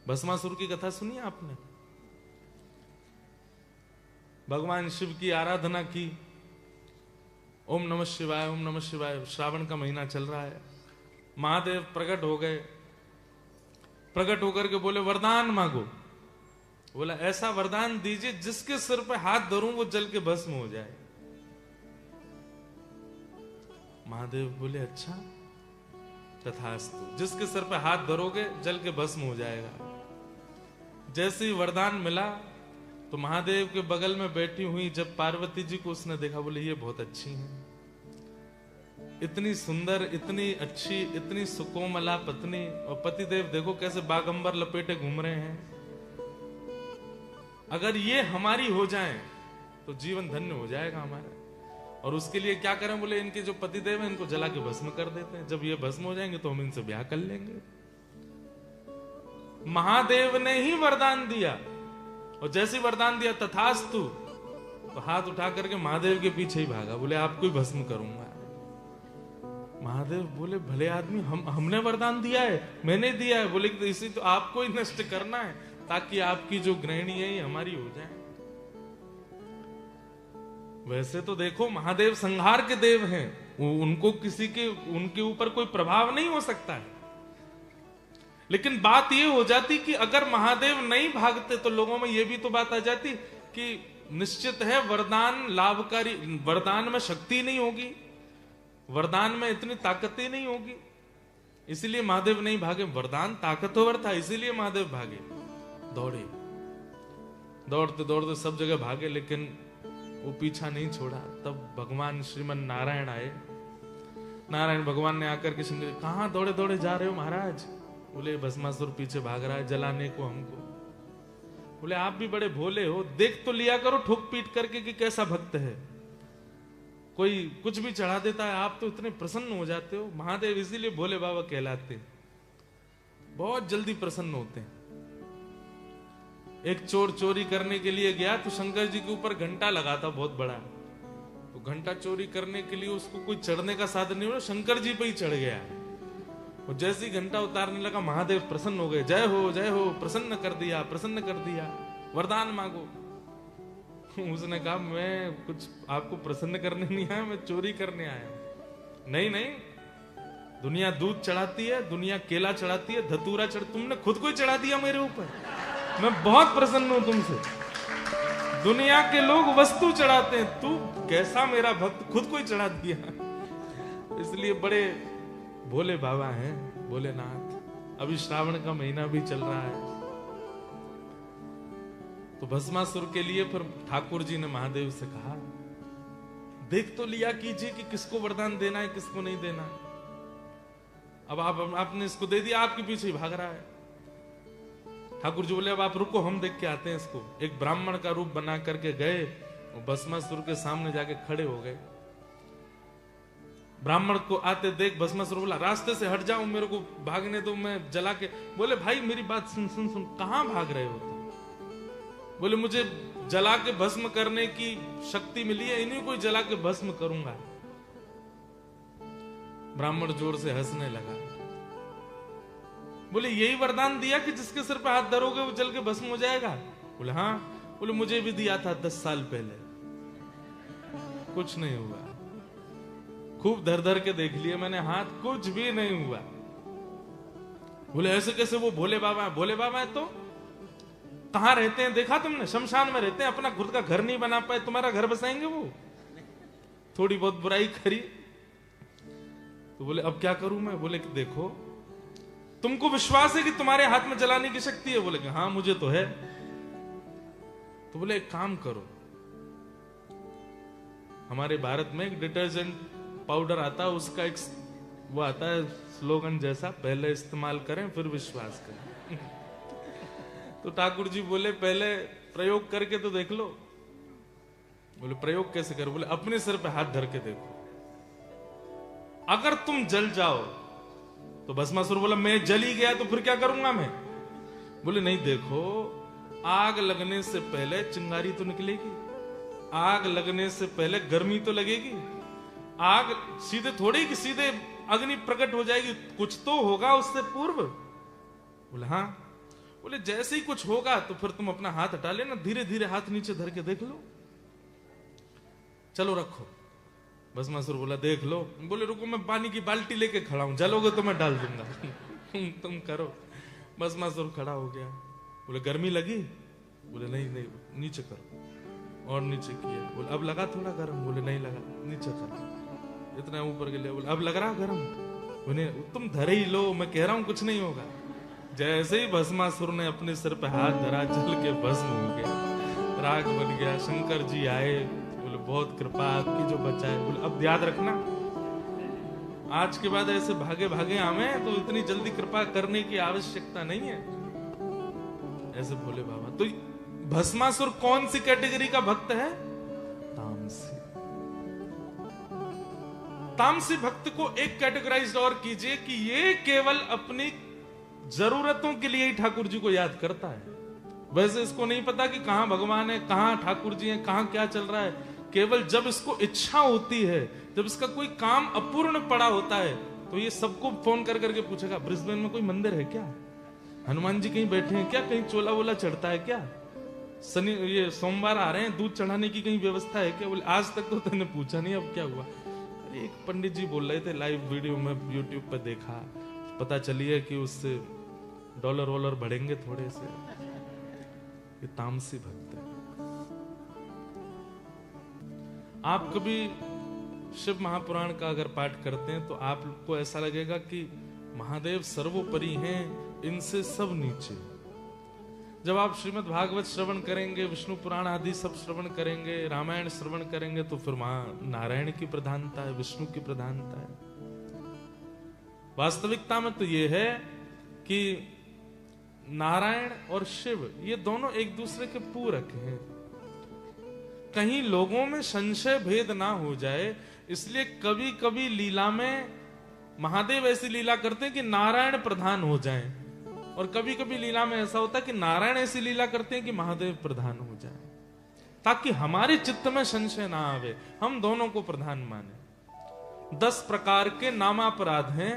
भस्मासुर की कथा सुनी आपने? भगवान शिव की आराधना की, ओम नमः शिवाय ओम नमः शिवाय। श्रावण का महीना चल रहा है, महादेव प्रकट हो गए। प्रकट होकर के बोले वरदान मांगो। बोला ऐसा वरदान दीजिए जिसके सिर पे हाथ धरूं वो जल के भस्म हो जाए। महादेव बोले अच्छा तथास्तु, जिसके सिर पे हाथ धरोगे जल के भस्म हो जाएगा। जैसे ही वरदान मिला तो महादेव के बगल में बैठी हुई जब पार्वती जी को उसने देखा, बोले ये बहुत अच्छी हैं, इतनी सुंदर, इतनी अच्छी, इतनी सुकोमला पत्नी, और पतिदेव देखो कैसे बागंबर लपेटे घूम रहे हैं। अगर ये हमारी हो जाएं तो जीवन धन्य हो जाएगा हमारा। और उसके लिए क्या करें? बोले इनके जो पतिदेव हैं इनको जला के भस्म कर देते हैं, जब ये भस्म हो जाएंगे तो हम इनसे ब्याह कर लेंगे। महादेव ने ही वरदान दिया, और जैसे ही वरदान दिया तथास्तु, तो हाथ उठा करके महादेव के पीछे ही भागा, बोले आपको ही भस्म करूंगा। महादेव बोले भले आदमी, हमने वरदान दिया है, मैंने दिया है। बोले इसी तो आपको ही नष्ट करना है ताकि आपकी जो गृहिणी है ये हमारी हो जाए। वैसे तो देखो महादेव संहार के देव हैं, उनको किसी के उनके ऊपर कोई प्रभाव नहीं हो सकता है। लेकिन बात ये हो जाती कि अगर महादेव नहीं भागते तो लोगों में ये भी तो बात आ जाती कि निश्चित है वरदान लाभकारी, वरदान में शक्ति नहीं होगी, वरदान में इतनी ताकत ही नहीं होगी, इसीलिए महादेव नहीं भागे। वरदान ताकतवर था इसीलिए महादेव भागे, दौड़े, दौड़ते दौड़ते सब जगह भागे, लेकिन वो पीछा नहीं छोड़ा। तब भगवान श्रीमन नारायण आए। नारायण भगवान ने आकर के शंकर, कहां दौड़े दौड़े जा रहे हो महाराज? बोले भस्मासुर पीछे भाग रहा है जलाने को हमको। बोले आप भी बड़े भोले हो, देख तो लिया करो ठोक पीट करके कि कैसा भक्त है, कोई कुछ भी चढ़ा देता है, आप तो इतने प्रसन्न हो जाते हो। महादेव इसीलिए भोले बाबा कहलाते, बहुत जल्दी प्रसन्न होते हैं। एक चोर चोरी करने के लिए गया तो शंकर जी के ऊपर घंटा लगा था बहुत बड़ा, तो घंटा चोरी करने के लिए उसको कोई चढ़ने का साधन नहीं हुआ, शंकर जी पे ही चढ़ गया। और जैसे ही घंटा उतारने लगा महादेव प्रसन्न हो गए, जय हो प्रसन्न कर दिया, प्रसन्न कर दिया, वरदान मांगो। उसने कहा मैं कुछ आपको प्रसन्न करने नहीं आया, मैं चोरी करने आया। नहीं नहीं, दुनिया दूध चढ़ाती है, दुनिया केला चढ़ाती है, धतूरा तुमने खुद को ही चढ़ा दिया मेरे ऊपर, मैं बहुत प्रसन्न हूं तुमसे। दुनिया के लोग वस्तु चढ़ाते हैं, तू कैसा मेरा भक्त खुद को ही चढ़ा दिया। इसलिए बड़े भोले बाबा हैं भोलेनाथ। अभी श्रावण का महीना भी चल रहा है, तो भस्मासुर के लिए फिर ठाकुर जी ने महादेव से कहा देख तो लिया कीजिए कि किसको वरदान देना है किसको नहीं देना है। अब आपने इसको दे दिया, आपके पीछे ही भाग रहा है। ठाकुर जी बोले अब आप रुको, हम देख के आते हैं इसको। एक ब्राह्मण का रूप बना करके गए, भस्मासुर के सामने जाके खड़े हो गए। ब्राह्मण को आते देख भस्मासुर बोला रास्ते से हट जाओ, मेरे को भागने दो, मैं जला के। बोले भाई मेरी बात सुन सुन सुन, कहां भाग रहे हो तुम? बोले मुझे जला के भस्म करने की शक्ति मिली है, इन्हीं को जला के भस्म करूंगा। ब्राह्मण जोर से हंसने लगा। बोले यही वरदान दिया कि जिसके सिर पे हाथ धरोगे वो जल के भस्म हो जाएगा? बोले हाँ। बोले मुझे भी दिया था 10 साल पहले, कुछ नहीं हुआ। खूब धर धर के देख लिए मैंने हाथ, कुछ भी नहीं हुआ। बोले ऐसे कैसे? वो भोले बाबा है। भोले बाबा है तो कहां रहते हैं देखा तुमने? शमशान में रहते हैं, अपना खुद का घर नहीं बना पाए, तुम्हारा घर बसाएंगे वो? थोड़ी बहुत बुराई करी तो बोले अब क्या करूं मैं? बोले कि देखो तुमको विश्वास है कि तुम्हारे हाथ में जलाने की शक्ति है? बोले कि हाँ मुझे तो है। तो बोले एक काम करो, हमारे भारत में एक डिटर्जेंट पाउडर आता है, उसका एक वो आता है स्लोगन जैसा, पहले इस्तेमाल करें फिर विश्वास करें। तो ठाकुर जी बोले पहले प्रयोग करके तो देख लो। बोले प्रयोग कैसे करो? बोले अपने सिर पे हाथ धर के देखो, अगर तुम जल जाओ तो भस्मासुर बोला मैं जल ही गया तो फिर क्या करूंगा मैं? बोले नहीं देखो, आग लगने से पहले चिंगारी तो निकलेगी, आग लगने से पहले गर्मी तो लगेगी, आग सीधे थोड़ी कि सीधे अग्नि प्रकट हो जाएगी, कुछ तो होगा उससे पूर्व। बोले हाँ। बोले जैसे ही कुछ होगा तो फिर तुम अपना हाथ हटा लेना, धीरे धीरे हाथ नीचे धर के देख लो, चलो रखो। भस्मासुर बोला देख लो। बोले रुको मैं पानी की बाल्टी लेके खड़ा हूं, जलोगे तो मैं डाल दूंगा तुम करो। भस्मासुर खड़ा हो गया। बोले गर्मी लगी? बोले नहीं नहीं, नीचे करो। और नीचे किया। बोले अब लगा थोड़ा गर्म? बोले नहीं लगा। नीचे करो। इतना ऊपर के लिए। बोले अब लग रहा गर्म? बोले तुम धरे ही लो, मैं कह रहा हूं कुछ नहीं होगा। जैसे ही भस्मासुर ने अपने सिर पे हाथ धरा, जल के भस्म हो गया, राख बन गया। शंकर जी आए, बोले बहुत कृपा आपकी जो बचाए। बोले अब याद रखना, आज के बाद ऐसे भागे भागे आवे तो इतनी जल्दी कृपा करने की आवश्यकता नहीं है। ऐसे बोले बाबा। तो भस्मासुर कौन सी कैटेगरी का भक्त है? तामसी। तामसी भक्त को एक कैटेगराइज और कीजिए कि ये केवल अपनी जरूरतों के लिए ही ठाकुर जी को याद करता है। वैसे इसको नहीं पता कि कहां भगवान है, कहां ठाकुर जी हैं, कहां क्या चल रहा है। केवल जब इसको इच्छा होती है, जब इसका कोई काम अपूर्ण पड़ा होता है, तो ये सबको फोन कर करके पूछेगा ब्रिस्बेन में कोई मंदिर है क्या? हनुमान जी कहीं बैठे हैं क्या? कहीं चोला वोला चढ़ता है क्या? शनि ये सोमवार आ रहे हैं, दूध चढ़ाने की कहीं व्यवस्था है क्या? बोले आज तक तो तूने पूछा नहीं, अब क्या हुआ? एक पंडित जी बोल रहे थे, लाइव वीडियो में यूट्यूब पर देखा, पता चली है कि उससे डॉलर वॉलर बढ़ेंगे थोड़े से। ये तामसी भक्त है। आप कभी शिव महापुराण का अगर पाठ करते हैं तो आपको ऐसा लगेगा कि महादेव सर्वोपरि हैं, इनसे सब नीचे। जब आप श्रीमद् भागवत श्रवण करेंगे, विष्णु पुराण आदि सब श्रवण करेंगे, रामायण श्रवण करेंगे, तो फिर वहां नारायण की प्रधानता है, विष्णु की प्रधानता है। वास्तविकता में तो यह है कि नारायण और शिव ये दोनों एक दूसरे के पूरक हैं। कहीं लोगों में संशय भेद ना हो जाए, इसलिए कभी कभी लीला में महादेव ऐसी लीला करते हैं कि नारायण प्रधान हो जाएं, और कभी कभी लीला में ऐसा होता है कि नारायण ऐसी लीला करते हैं कि महादेव प्रधान हो जाएं, ताकि हमारे चित्त में संशय ना आवे, हम दोनों को प्रधान माने। 10 प्रकार के नामापराध हैं,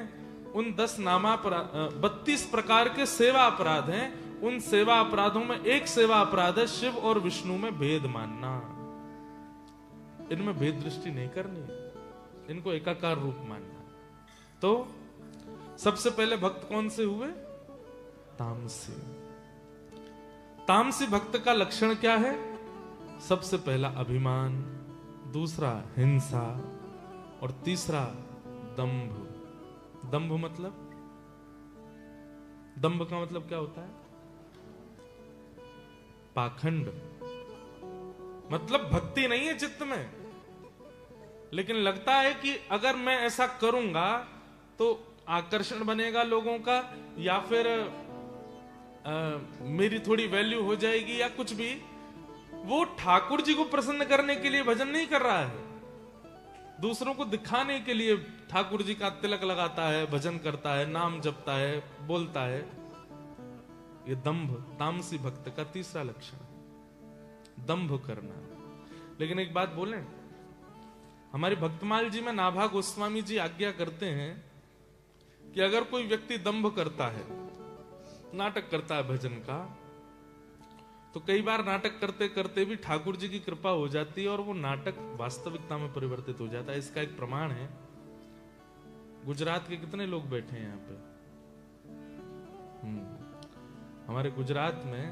उन 10 नामापराध 32 प्रकार के सेवा अपराध हैं। उन सेवा अपराधों में एक सेवा अपराध है शिव और विष्णु में भेद मानना। इनमें भेद दृष्टि नहीं करनी है, इनको एकाकार रूप मानना। तो सबसे पहले भक्त कौन से हुए? तामसी। तामसी भक्त का लक्षण क्या है? सबसे पहला अभिमान, दूसरा हिंसा, और तीसरा दंभ। दंभ मतलब, दंभ का मतलब क्या होता है? पाखंड। मतलब भक्ति नहीं है चित्त में, लेकिन लगता है कि अगर मैं ऐसा करूंगा तो आकर्षण बनेगा लोगों का, या फिर मेरी थोड़ी वैल्यू हो जाएगी, या कुछ भी। वो ठाकुर जी को प्रसन्न करने के लिए भजन नहीं कर रहा है, दूसरों को दिखाने के लिए ठाकुर जी का तिलक लगाता है, भजन करता है, नाम जपता है, बोलता है। ये दंभ तामसी भक्त का तीसरा लक्षण, दंभ करना। लेकिन एक बात बोलें, हमारी भक्तमाल जी में नाभा गोस्वामी जी आज्ञा करते हैं कि अगर कोई व्यक्ति दंभ करता है, नाटक करता है भजन का, तो कई बार नाटक करते करते भी ठाकुर जी की कृपा हो जाती है और वो नाटक वास्तविकता में परिवर्तित हो जाता है। इसका एक प्रमाण है, गुजरात के कितने लोग बैठे हैं यहाँ पे? हमारे गुजरात में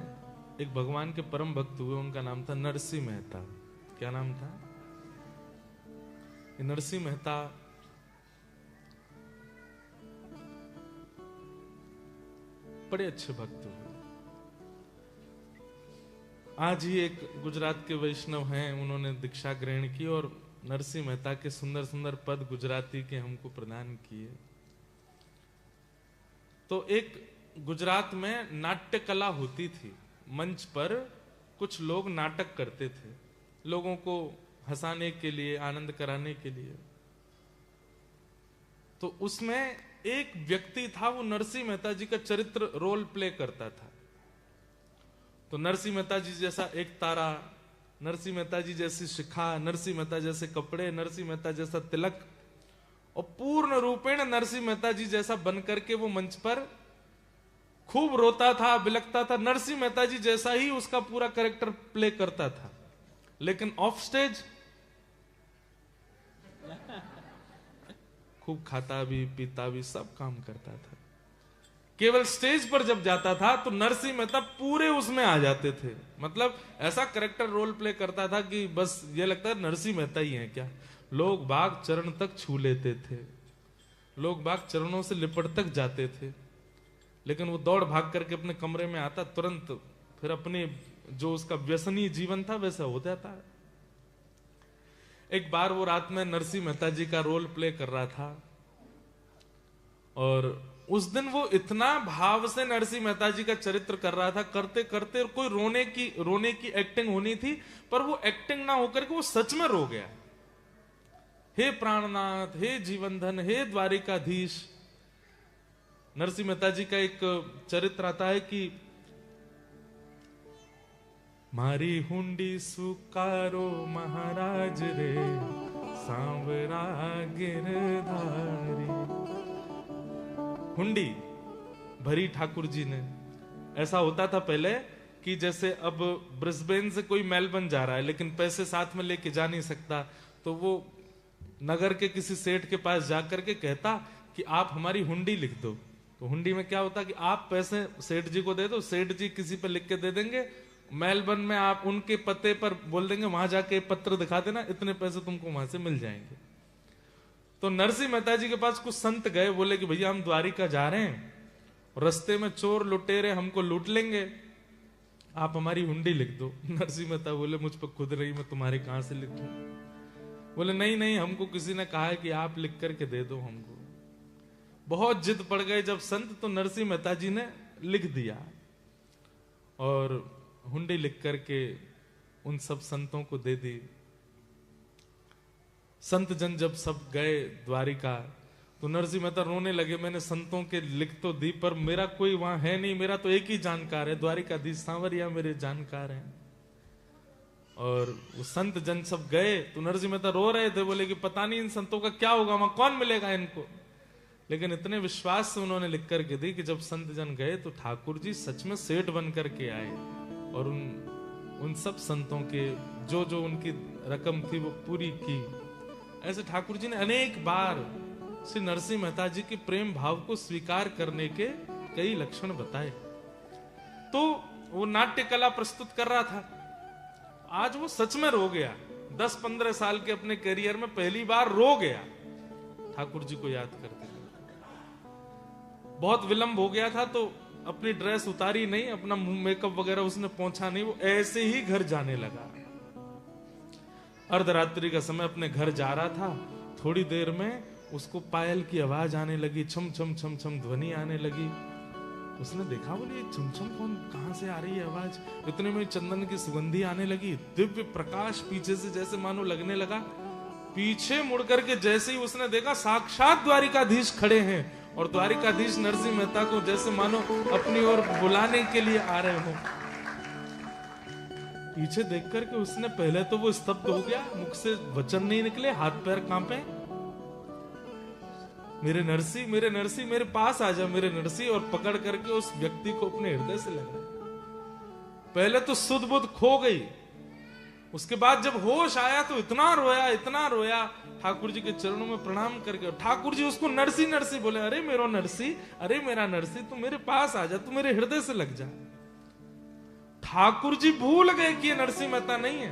एक भगवान के परम भक्त हुए, उनका नाम था नरसिंह मेहता। क्या नाम था? नरसिंह मेहता बड़े अच्छे भक्त हुए। आज ही एक गुजरात के वैष्णव हैं, उन्होंने दीक्षा ग्रहण की और नरसिंह मेहता के सुंदर सुंदर पद गुजराती के हमको प्रदान किए। तो एक गुजरात में नाट्य कला होती थी, मंच पर कुछ लोग नाटक करते थे, लोगों को हंसाने के लिए, आनंद कराने के लिए। तो उसमें एक व्यक्ति था, वो नरसिंह मेहता जी का चरित्र रोल प्ले करता था। तो नरसिंह मेहता जी जैसा एक तारा, नरसिंह मेहता जी जैसी शिखा, नरसिंह मेहता जैसे कपड़े, नरसिंह मेहता जैसा तिलक, और पूर्ण रूपेण नरसिंह मेहता जी जैसा बनकर के वो मंच पर खूब रोता था, बिलखता था, नरसिंह मेहता जी जैसा ही उसका पूरा कैरेक्टर प्ले करता था। लेकिन ऑफ स्टेज खूब खाता भी, पीता भी, सब काम करता था। केवल स्टेज पर जब जाता था तो नरसिंह मेहता पूरे उसमें आ जाते थे। मतलब ऐसा कैरेक्टर रोल प्ले करता था कि बस ये लगता है नरसिंह मेहता ही है क्या। लोग बाग चरण तक छू लेते थे, लोग बाग चरणों से लिपट तक जाते थे, लेकिन वो दौड़ भाग करके अपने कमरे में आता तुरंत, फिर अपने जो उसका व्यसनी जीवन था वैसा हो जाता। एक बार वो रात में नरसिंह मेहता जी का रोल प्ले कर रहा था और उस दिन वो इतना भाव से नरसिंह मेहता जी का चरित्र कर रहा था, करते करते कोई रोने की एक्टिंग होनी थी, पर वो एक्टिंग ना होकर के वो सच में रो गया। हे प्राणनाथ, हे जीवनधन, हे द्वारिकाधीश। नरसिंह मेहता जी का एक चरित्र आता है कि मारी हुंडी सुकारो महाराज रे, सांवरा गिरधारी। हुंडी भरी ठाकुर जी ने। ऐसा होता था पहले कि जैसे अब ब्रिस्बेन से कोई मेलबर्न जा रहा है लेकिन पैसे साथ में लेके जा नहीं सकता, तो वो नगर के किसी सेठ के पास जाकर के कहता कि आप हमारी हुंडी लिख दो। तो हुंडी में क्या होता कि आप पैसे सेठ जी को दे दो, सेठ जी किसी पर लिख के दे देंगे, मेलबर्न में आप उनके पते पर बोल देंगे वहां जाके पत्र दिखा देना, इतने पैसे तुमको वहां से मिल जाएंगे। तो नरसिंह मेहता जी के पास कुछ संत गए, बोले कि भैया हम द्वारिका जा रहे हैं, रास्ते में चोर लुटेरे हमको लूट लेंगे, आप हमारी हुंडी लिख दो। नरसिंह मेहता बोले मुझ पर खुद रही, मैं तुम्हारे कहां से लिखूं। बोले नहीं नहीं, हमको किसी ने कहा है कि आप लिख करके दे दो हमको। बहुत जिद पड़ गए जब संत, तो नरसिंह मेहता जी ने लिख दिया और हुंडी लिख करके उन सब संतों को दे दी। संत जन जब सब गए द्वारिका तो नरसिंह मेहता रोने लगे, मैंने संतों के लिख तो दी पर मेरा कोई वहां है नहीं, मेरा तो एक ही जानकार है, द्वारिकाधीश सांवरिया मेरे जानकार हैं। और वो संत जन सब गए तो नरसिंह मेहता रो रहे थे, बोले कि पता नहीं इन संतों का क्या होगा, वहां कौन मिलेगा इनको। लेकिन इतने विश्वास से उन्होंने लिख करके दी कि जब संत जन गए तो ठाकुर जी सच में सेठ बन करके आए और उन सब संतों के जो जो उनकी रकम थी वो पूरी की। ऐसे ठाकुर जी ने अनेक बार श्री नरसिंह मेहता जी के प्रेम भाव को स्वीकार करने के कई लक्षण बताए। तो वो नाट्य कला प्रस्तुत कर रहा था, आज वो सच में रो गया। 10-15 साल के अपने करियर में पहली बार रो गया ठाकुर जी को याद करते। बहुत विलंब हो गया था तो अपनी ड्रेस उतारी नहीं, अपना मेकअप वगैरह उसने पहुंचा नहीं, वो ऐसे ही घर जाने लगा। अर्धरात्रि का समय अपने घर जा रहा था, थोड़ी देर में उसको पायल की आवाज आने लगी, छम छम छम छम ध्वनि आने लगी। उसने देखा, बोले ये छम छम कहां से आ रही है आवाज। इतने में चंदन की सुगंधी आने लगी, दिव्य प्रकाश पीछे से जैसे मानो लगने लगा। पीछे मुड़ करके जैसे ही उसने देखा साक्षात द्वारिकाधीश खड़े हैं और द्वारिकाधीश नरसिंह मेहता को जैसे मानो अपनी ओर बुलाने के लिए आ रहे हो। पीछे देख करके उसने पहले तो वो स्तब्ध हो गया, मुख से वचन नहीं निकले, हाथ पैर कांपे। मेरे नरसी, मेरे नरसी, मेरे पास आ जा मेरे नरसी, और पकड़ करके उस व्यक्ति को अपने हृदय से लगा। पहले तो सुध बुध खो गई, उसके बाद जब होश आया तो इतना रोया ठाकुर जी के चरणों में प्रणाम करके। ठाकुर जी उसको नरसी नरसी बोले, अरे मेरो नरसी, अरे मेरा नरसी, तू मेरे पास आ जा, तू मेरे हृदय से लग जा। ठाकुर जी भूल गए कि ये नरसिंह मेहता नहीं है।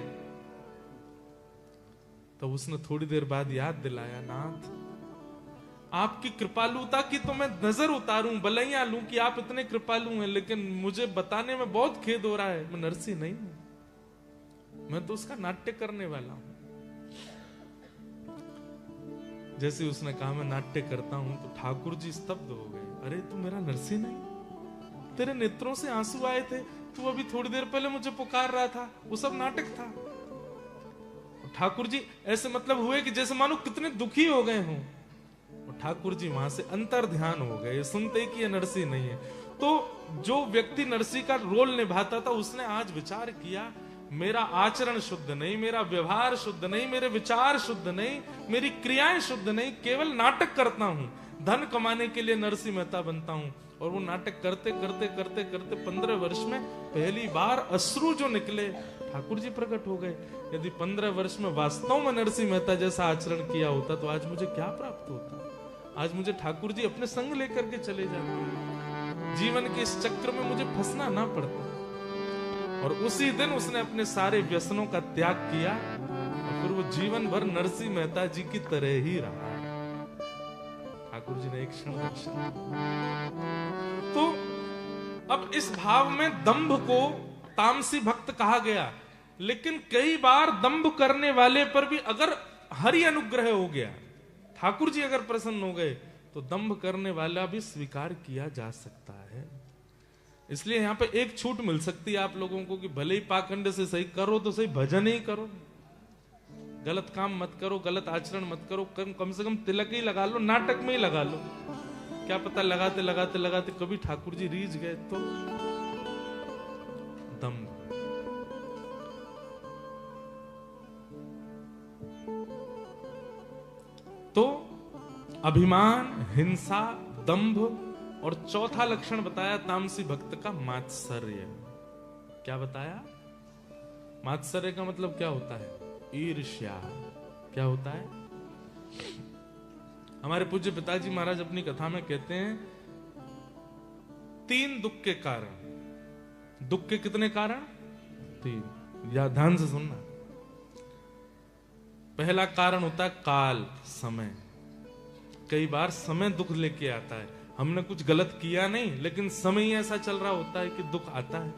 तो उसने थोड़ी देर बाद याद दिलाया, नाथ आपकी कृपालुता की तो मैं नजर उतारूं, बलैया लूं कि आप इतने कृपालु हैं, लेकिन मुझे बताने में बहुत खेद हो रहा है, मैं नरसिंह नहीं हूं, मैं तो उसका नाट्य करने वाला हूं। जैसे उसने कहा मैं नाट्य करता हूं तो ठाकुर जी स्तब्ध हो गए। अरे तू मेरा नरसिंह नहीं, तेरे नेत्रों से आंसू आए थे, तू अभी थोड़ी देर पहले मुझे पुकार रहा था, वो सब नाटक था। ठाकुर जी ऐसे मतलब हुए कि जैसे मानो कितने दुखी हो गए हों। ठाकुर जी वहां से अंतर ध्यान हो गए, सुनते कि ये नरसिंह नहीं है। तो जो व्यक्ति नरसिंह का रोल निभाता था उसने आज विचार किया, मेरा आचरण शुद्ध नहीं, मेरा व्यवहार शुद्ध नहीं, मेरे विचार शुद्ध नहीं, मेरी क्रियाएं शुद्ध नहीं, केवल नाटक करता हूं, धन कमाने के लिए नरसिंह मेहता बनता हूं। और वो नाटक करते करते करते करते 15 वर्ष में पहली बार अश्रु जो निकले ठाकुर जी प्रकट हो गए। यदि 15 वर्ष में वास्तव में नरसिंह मेहता जैसा आचरण किया होता तो आज मुझे क्या प्राप्त होता। आज मुझे ठाकुर जी अपने संग लेकर के चले जाते, जीवन के इस चक्र में मुझे फंसना ना पड़ता। और उसी दिन उसने अपने सारे व्यसनों का त्याग किया और फिर वो जीवन भर नरसिंह मेहता जी की तरह ही रहा। ठाकुर जी ने एक क्षण दर्शन। तो अब इस भाव में दंभ को तामसी भक्त कहा गया, लेकिन कई बार दंभ करने वाले पर भी अगर हरि अनुग्रह हो गया, ठाकुर जी अगर प्रसन्न हो गए, तो दंभ करने वाला भी स्वीकार किया जा सकता है। इसलिए यहां पे एक छूट मिल सकती है आप लोगों को कि भले ही पाखंड से सही करो तो सही, भजन ही करो, गलत काम मत करो, गलत आचरण मत करो, कम से कम तिलक ही लगा लो, नाटक में ही लगा लो। क्या पता लगाते लगाते लगाते कभी ठाकुर जी रीझ गए तो। दंभ, तो अभिमान, हिंसा, दंभ, और चौथा लक्षण बताया तामसी भक्त का मात्सर्य। क्या बताया? मात्सर्य का मतलब क्या होता है? ईर्ष्या। क्या होता है? हमारे पूज्य पिताजी महाराज अपनी कथा में कहते हैं 3 दुख के कारण। दुख के कितने कारण? 3। या ध्यान से सुनना। पहला कारण होता है काल, समय। कई बार समय दुख लेके आता है। हमने कुछ गलत किया नहीं, लेकिन समय ही ऐसा चल रहा होता है कि दुख आता है।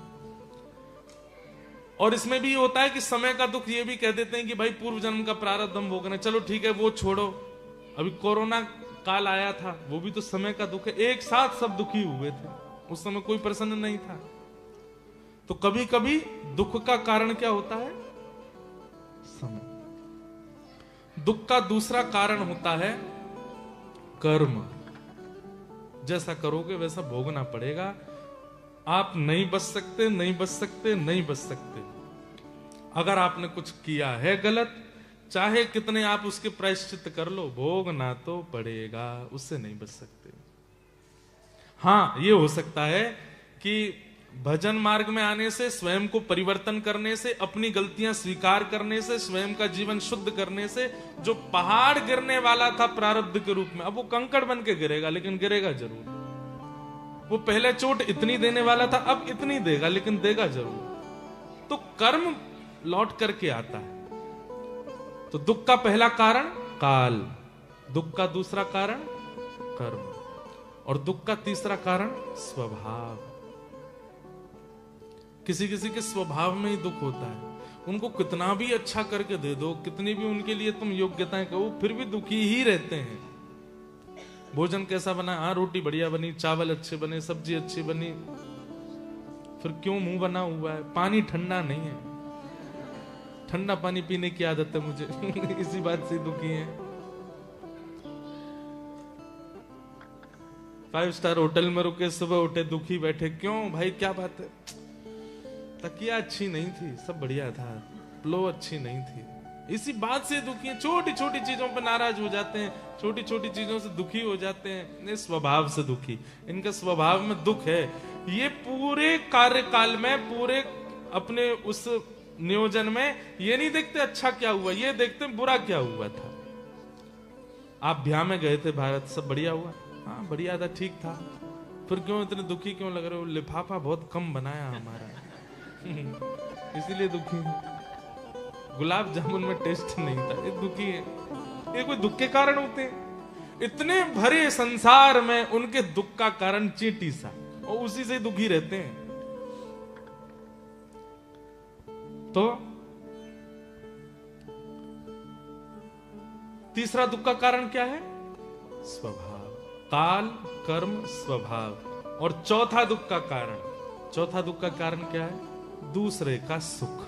और इसमें भी होता है कि समय का दुख ये भी कह देते हैं कि भाई पूर्व जन्म का प्रारब्ध हम भोगना, चलो ठीक है वो छोड़ो। अभी कोरोना काल आया था, वो भी तो समय का दुख है। एक साथ सब दुखी हुए थे, उस समय कोई प्रसन्न नहीं था। तो कभी कभी दुख का कारण क्या होता है? समय। दुख का दूसरा कारण होता है कर्म। जैसा करोगे वैसा भोगना पड़ेगा। आप नहीं बच सकते, नहीं बच सकते, नहीं बच सकते। अगर आपने कुछ किया है गलत, चाहे कितने आप उसके प्रायश्चित कर लो, भोगना तो पड़ेगा, उससे नहीं बच सकते। हाँ, ये हो सकता है कि भजन मार्ग में आने से, स्वयं को परिवर्तन करने से, अपनी गलतियां स्वीकार करने से, स्वयं का जीवन शुद्ध करने से, जो पहाड़ गिरने वाला था प्रारब्ध के रूप में, अब वो कंकड़ बन के गिरेगा, लेकिन गिरेगा जरूर। वो पहले चोट इतनी देने वाला था, अब इतनी देगा, लेकिन देगा जरूर। तो कर्म लौट करके आता है। तो दुख का पहला कारण काल, दुख का दूसरा कारण कर्म, और दुख का तीसरा कारण स्वभाव। किसी किसी के स्वभाव में ही दुख होता है। उनको कितना भी अच्छा करके दे दो, कितनी भी उनके लिए तुम योग्यताएं कहो, फिर भी दुखी ही रहते हैं। भोजन कैसा बना? हाँ, रोटी बढ़िया बनी, चावल अच्छे बने, सब्जी अच्छी बनी, फिर क्यों मुंह बना हुआ है? पानी ठंडा नहीं है, ठंडा पानी पीने की आदत है मुझे इसी बात से दुखी है। 5 स्टार होटल में रुके, सुबह उठे दुखी बैठे, क्यों भाई क्या बात है? तकिया अच्छी नहीं थी, सब बढ़िया था, प्लो अच्छी नहीं थी, इसी बात से दुखी है। छोटी छोटी चीजों पर नाराज हो जाते हैं, छोटी छोटी चीजों से दुखी हो जाते हैं, स्वभाव से दुखी। इनका स्वभाव में दुख है। ये पूरे कार्यकाल में, पूरे अपने उस नियोजन में ये नहीं देखते अच्छा क्या हुआ, ये देखते बुरा क्या हुआ था। आप ब्याह में गए थे भारत, सब बढ़िया हुआ? हाँ बढ़िया था, ठीक था, फिर क्यों इतने दुखी क्यों लग रहे हो? लिफाफा बहुत कम बनाया हमारा इसीलिए दुखी है। गुलाब जामुन में टेस्ट नहीं था, ये दुखी है। ये कोई दुख के कारण होते हैं? इतने भरे संसार में उनके दुख का कारण चींटी सा, और उसी से दुखी रहते हैं। तो तीसरा दुख का कारण क्या है? स्वभाव, काल, कर्म, स्वभाव। और चौथा दुख का कारण क्या है? दूसरे का सुख।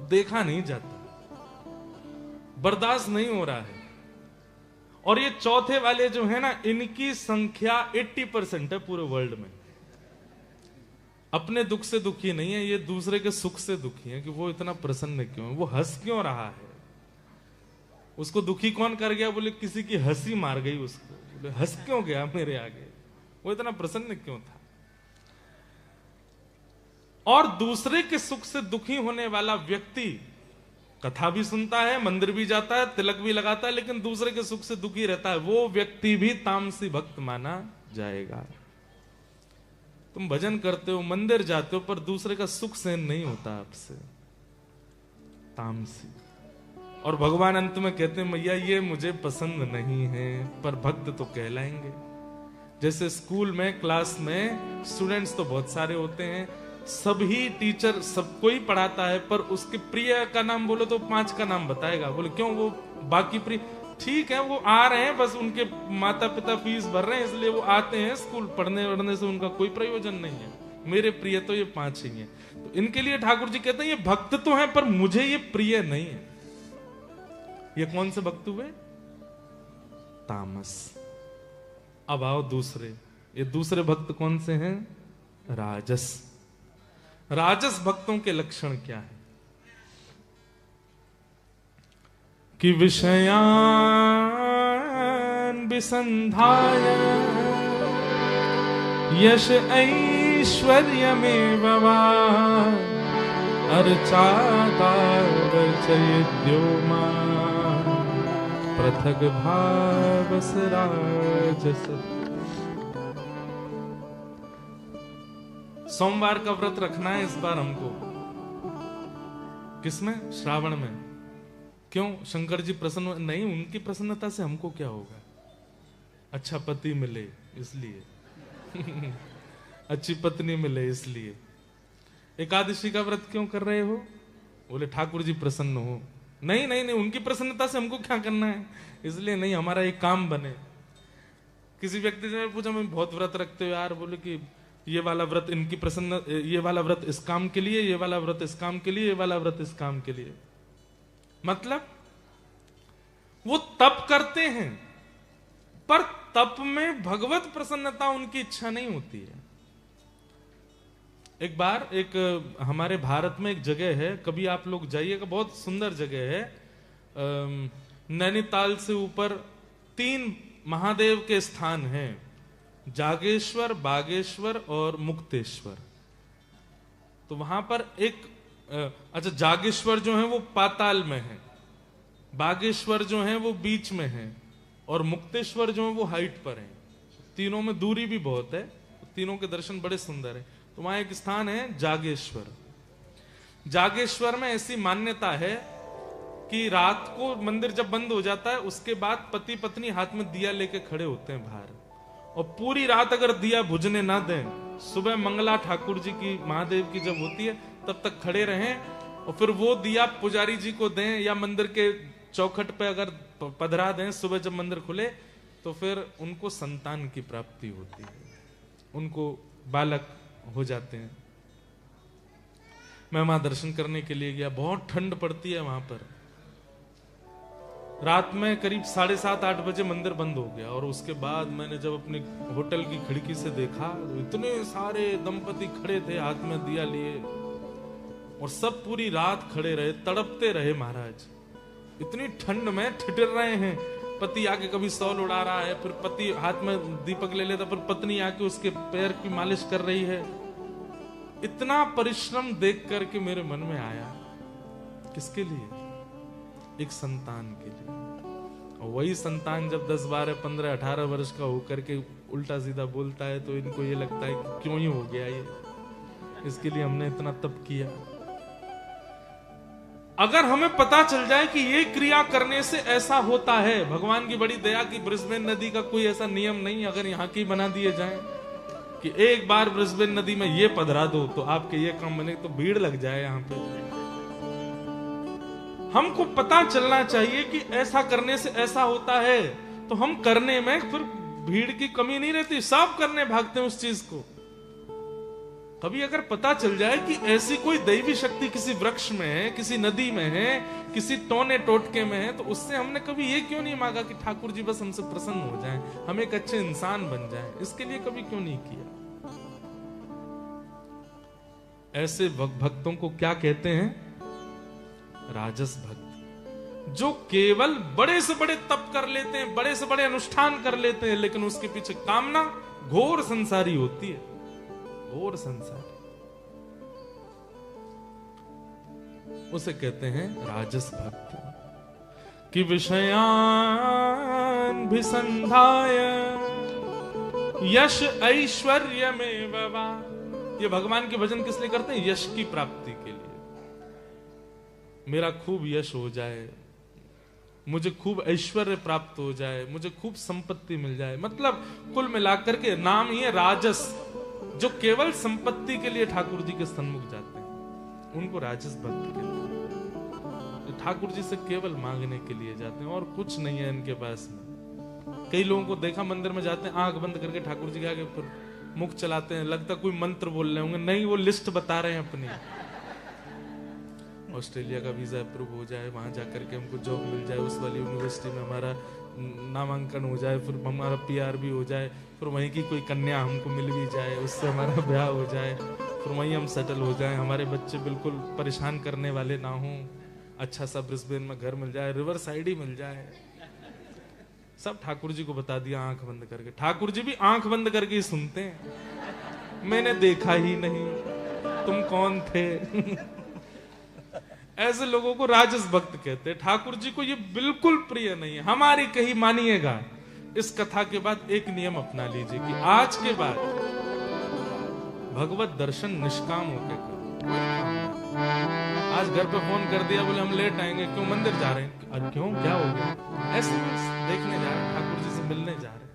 देखा नहीं जाता, बर्दाश्त नहीं हो रहा है। और ये चौथे वाले जो है ना, इनकी संख्या 80% है पूरे वर्ल्ड में। अपने दुख से दुखी नहीं है, ये दूसरे के सुख से दुखी है कि वो इतना प्रसन्न क्यों है, वो हंस क्यों रहा है। उसको दुखी कौन कर गया? बोले किसी की हंसी मार गई उसको। बोले हंस क्यों गया मेरे आगे? वो इतना प्रसन्न क्यों था? और दूसरे के सुख से दुखी होने वाला व्यक्ति कथा भी सुनता है, मंदिर भी जाता है, तिलक भी लगाता है, लेकिन दूसरे के सुख से दुखी रहता है, वो व्यक्ति भी तामसी भक्त माना जाएगा। तुम भजन करते हो, मंदिर जाते हो, पर दूसरे का सुख सहन नहीं होता आपसे, तामसी। और भगवान अंत में कहते हैं मैया ये मुझे पसंद नहीं है, पर भक्त तो कहलाएंगे। जैसे स्कूल में, क्लास में स्टूडेंट्स तो बहुत सारे होते हैं, सभी टीचर सबको ही पढ़ाता है, पर उसके प्रिय का नाम बोलो तो 5 का नाम बताएगा। बोले क्यों? वो बाकी प्रिय ठीक है, वो आ रहे हैं, बस उनके माता पिता फीस भर रहे हैं, इसलिए वो आते हैं स्कूल, पढ़ने वढ़ने से उनका कोई प्रयोजन नहीं है। मेरे प्रिय तो ये 5 ही हैं। तो इनके लिए ठाकुर जी कहते हैं ये भक्त तो हैं, पर मुझे ये प्रिय नहीं है। ये कौन से भक्त हुए? तामस। अब आओ दूसरे, ये दूसरे भक्त कौन से हैं? राजस। राजस भक्तों के लक्षण क्या है? कि विषयान विसंधाय यश ऐश्वर्यमेव वा अर्चातावर्चयेद्यो मां पृथग भावस राजस। सोमवार का व्रत रखना है इस बार हमको। किसमें? श्रावण में। क्यों? शंकर जी प्रसन्न नहीं, उनकी प्रसन्नता से हमको क्या होगा? अच्छा पति मिले इसलिए अच्छी पत्नी मिले इसलिए। एकादशी का व्रत क्यों कर रहे हो? बोले ठाकुर जी प्रसन्न हो। नहीं नहीं नहीं, उनकी प्रसन्नता से हमको क्या करना है, इसलिए नहीं, हमारा एक काम बने। किसी व्यक्ति से पूछा मैं बहुत व्रत रखते हो यार, बोले कि ये वाला व्रत इनकी प्रसन्न, ये वाला व्रत इस काम के लिए, ये वाला व्रत इस काम के लिए, ये वाला व्रत इस काम के लिए। मतलब वो तप करते हैं, पर तप में भगवत प्रसन्नता उनकी इच्छा नहीं होती है। एक बार एक हमारे भारत में एक जगह है, कभी आप लोग जाइएगा, बहुत सुंदर जगह है। नैनीताल से ऊपर 3 महादेव के स्थान हैं, जागेश्वर, बागेश्वर और मुक्तेश्वर। तो वहां पर एक अच्छा, जागेश्वर जो है वो पाताल में है, बागेश्वर जो है वो बीच में है, और मुक्तेश्वर जो है वो हाइट पर है। तीनों में दूरी भी बहुत है, तीनों के दर्शन बड़े सुंदर है। तो वहां एक स्थान है जागेश्वर। जागेश्वर में ऐसी मान्यता है कि रात को मंदिर जब बंद हो जाता है, उसके बाद पति पत्नी हाथ में दिया लेके खड़े होते हैं बाहर, और पूरी रात अगर दिया बुझने ना दें, सुबह मंगला ठाकुर जी की, महादेव की जब होती है तब तक खड़े रहें, और फिर वो दिया पुजारी जी को दें या मंदिर के चौखट पे अगर पधरा दें, सुबह जब मंदिर खुले तो फिर उनको संतान की प्राप्ति होती है, उनको बालक हो जाते हैं। मैं वहां दर्शन करने के लिए गया, बहुत ठंड पड़ती है वहां पर। रात में करीब 7:30-8 बजे मंदिर बंद हो गया, और उसके बाद मैंने जब अपने होटल की खिड़की से देखा तो इतने सारे दंपति खड़े थे हाथ में दिया लिए, और सब पूरी रात खड़े रहे, तड़पते रहे महाराज। इतनी ठंड में ठिठुर रहे हैं, पति आके कभी शॉल उड़ा रहा है, फिर पति हाथ में दीपक ले लेता, फिर पत्नी आके उसके पैर की मालिश कर रही है। इतना परिश्रम देख करके मेरे मन में आया, किसके लिए? एक संतान के लिए। और वही संतान जब 10, 12, 15, 18 वर्ष का होकर के उल्टा सीधा बोलता है, तो इनको ये लगता है कि क्यों ही हो गया ये, इसके लिए हमने इतना तप किया। अगर हमें पता चल जाए कि ये क्रिया करने से ऐसा होता है, भगवान की बड़ी दया की ब्रिस्बेन नदी का कोई ऐसा नियम नहीं, अगर यहाँ की बना दिए जाए कि एक बार ब्रिस्बेन नदी में ये पधरा दो तो आपके ये काम बने, तो भीड़ लग जाए यहाँ पे। हमको पता चलना चाहिए कि ऐसा करने से ऐसा होता है, तो हम करने में फिर भीड़ की कमी नहीं रहती, सब करने भागते हैं उस चीज को। कभी अगर पता चल जाए कि ऐसी कोई दैवी शक्ति किसी वृक्ष में है, किसी नदी में है, किसी टोने टोटके में है, तो उससे हमने कभी ये क्यों नहीं मांगा कि ठाकुर जी बस हमसे प्रसन्न हो जाएं, हम एक अच्छे इंसान बन जाएं, इसके लिए कभी क्यों नहीं किया? ऐसे भक्तों को क्या कहते हैं? राजस भक्त, जो केवल बड़े से बड़े तप कर लेते हैं, बड़े से बड़े अनुष्ठान कर लेते हैं, लेकिन उसके पीछे कामना घोर संसारी होती है, घोर संसारी। उसे कहते हैं राजस भक्त। कि विषयान भिसंधाय यश ऐश्वर्य में वा। ये भगवान के भजन किस लिए करते हैं? यश की प्राप्ति के लिए। मेरा खूब यश हो जाए, मुझे खूब ऐश्वर्य प्राप्त हो जाए, मुझे खूब संपत्ति मिल जाए। मतलब कुल मिलाकर के नाम ही है राजस। जो केवल संपत्ति के लिए ठाकुर जी के सन्मुख जाते हैं उनको राजस भक्त कहते हैं। ठाकुर जी से केवल मांगने के लिए जाते हैं और कुछ नहीं है इनके पास में। कई लोगों को देखा मंदिर में जाते हैं, आंख बंद करके ठाकुर जी के आगे फिर मुख चलाते हैं, लगता कोई मंत्र बोल रहे होंगे। नहीं, वो लिस्ट बता रहे हैं अपनी। ऑस्ट्रेलिया का वीजा अप्रूव हो जाए, वहां जाकर के हमको जॉब मिल जाए, उस वाली यूनिवर्सिटी में हमारा नामांकन हो जाए, फिर हमारा PR भी हो जाए, फिर वहीं की कोई कन्या हमको मिल भी जाए, उससे हमारा ब्याह हो जाए, फिर वहीं हम सेटल हो जाए, हमारे बच्चे बिल्कुल परेशान करने वाले ना हों, अच्छा सा ब्रिस्बेन में घर मिल जाए, रिवर साइड ही मिल जाए। सब ठाकुर जी को बता दिया आंख बंद करके। ठाकुर जी भी आंख बंद करके ही सुनते हैं। मैंने देखा ही नहीं, तुम कौन थे? ऐसे लोगों को राजस भक्त कहते हैं। ठाकुर जी को ये बिल्कुल प्रिय नहीं है। हमारी कही मानिएगा, इस कथा के बाद एक नियम अपना लीजिए कि आज के बाद भगवत दर्शन निष्काम होकर करो। आज घर पे फोन कर दिया, बोले हम लेट आएंगे, क्यों? मंदिर जा रहे हैं। अरे क्यों, क्या हो गया? ऐसे देखने जा रहे हैं, ठाकुर जी से मिलने जा रहे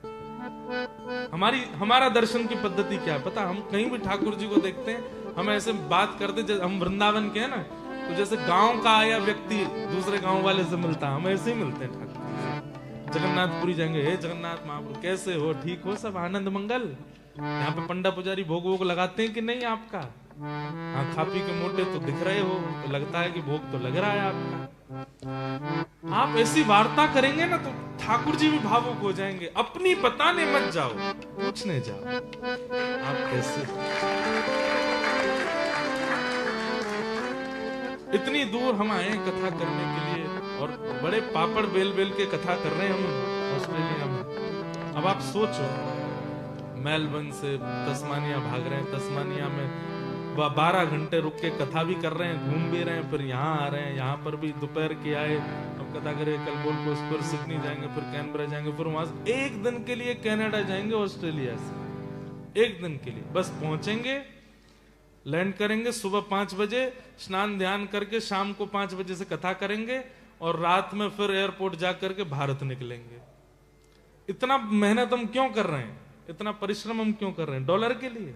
हैं। हमारा दर्शन की पद्धति क्या है पता? हम कहीं भी ठाकुर जी को देखते हैं, हम ऐसे बात करते, जैसे हम वृंदावन के हैं ना, तो जैसे गांव का आया व्यक्ति दूसरे गांव वाले से मिलता, हम ऐसे ही मिलते हैं ठाकुर। जगन्नाथपुरी जाएंगे, हे जगन्नाथ महाप्रभु कैसे हो, ठीक हो, सब आनंद मंगल। यहाँ पे पंडा पुजारी भोग वोग लगाते हैं कि नहीं आपका? हाँ, खा पी के मोटे तो दिख रहे हो, तो लगता है कि भोग तो लग रहा है आपका। आप ऐसी वार्ता करेंगे ना तो ठाकुर जी भी भावुक हो जाएंगे। अपनी बताने मत जाओ, पूछने जाओ आप कैसे। इतनी दूर हम आए कथा करने के लिए और बड़े पापड़ बेल बेल के कथा कर रहे हैं हम ऑस्ट्रेलिया में। अब आप सोचो, मेलबर्न से तस्मानिया भाग रहे हैं, तस्मानिया में 12 घंटे रुक के कथा भी कर रहे हैं, घूम भी रहे हैं, फिर यहाँ आ रहे हैं, यहाँ पर भी दोपहर के आए, अब कथा करें, कल गोल्ड कोस्ट, फिर सिडनी जाएंगे, फिर कैनबरा जाएंगे, फिर वहां से एक दिन के लिए कनाडा जाएंगे ऑस्ट्रेलिया से। एक दिन के लिए बस पहुंचेंगे, लैंड करेंगे सुबह 5 बजे, स्नान ध्यान करके शाम को 5 बजे से कथा करेंगे और रात में फिर एयरपोर्ट जाकर के भारत निकलेंगे। इतना मेहनत हम क्यों कर रहे हैं? इतना परिश्रम हम क्यों कर रहे हैं? डॉलर के लिए?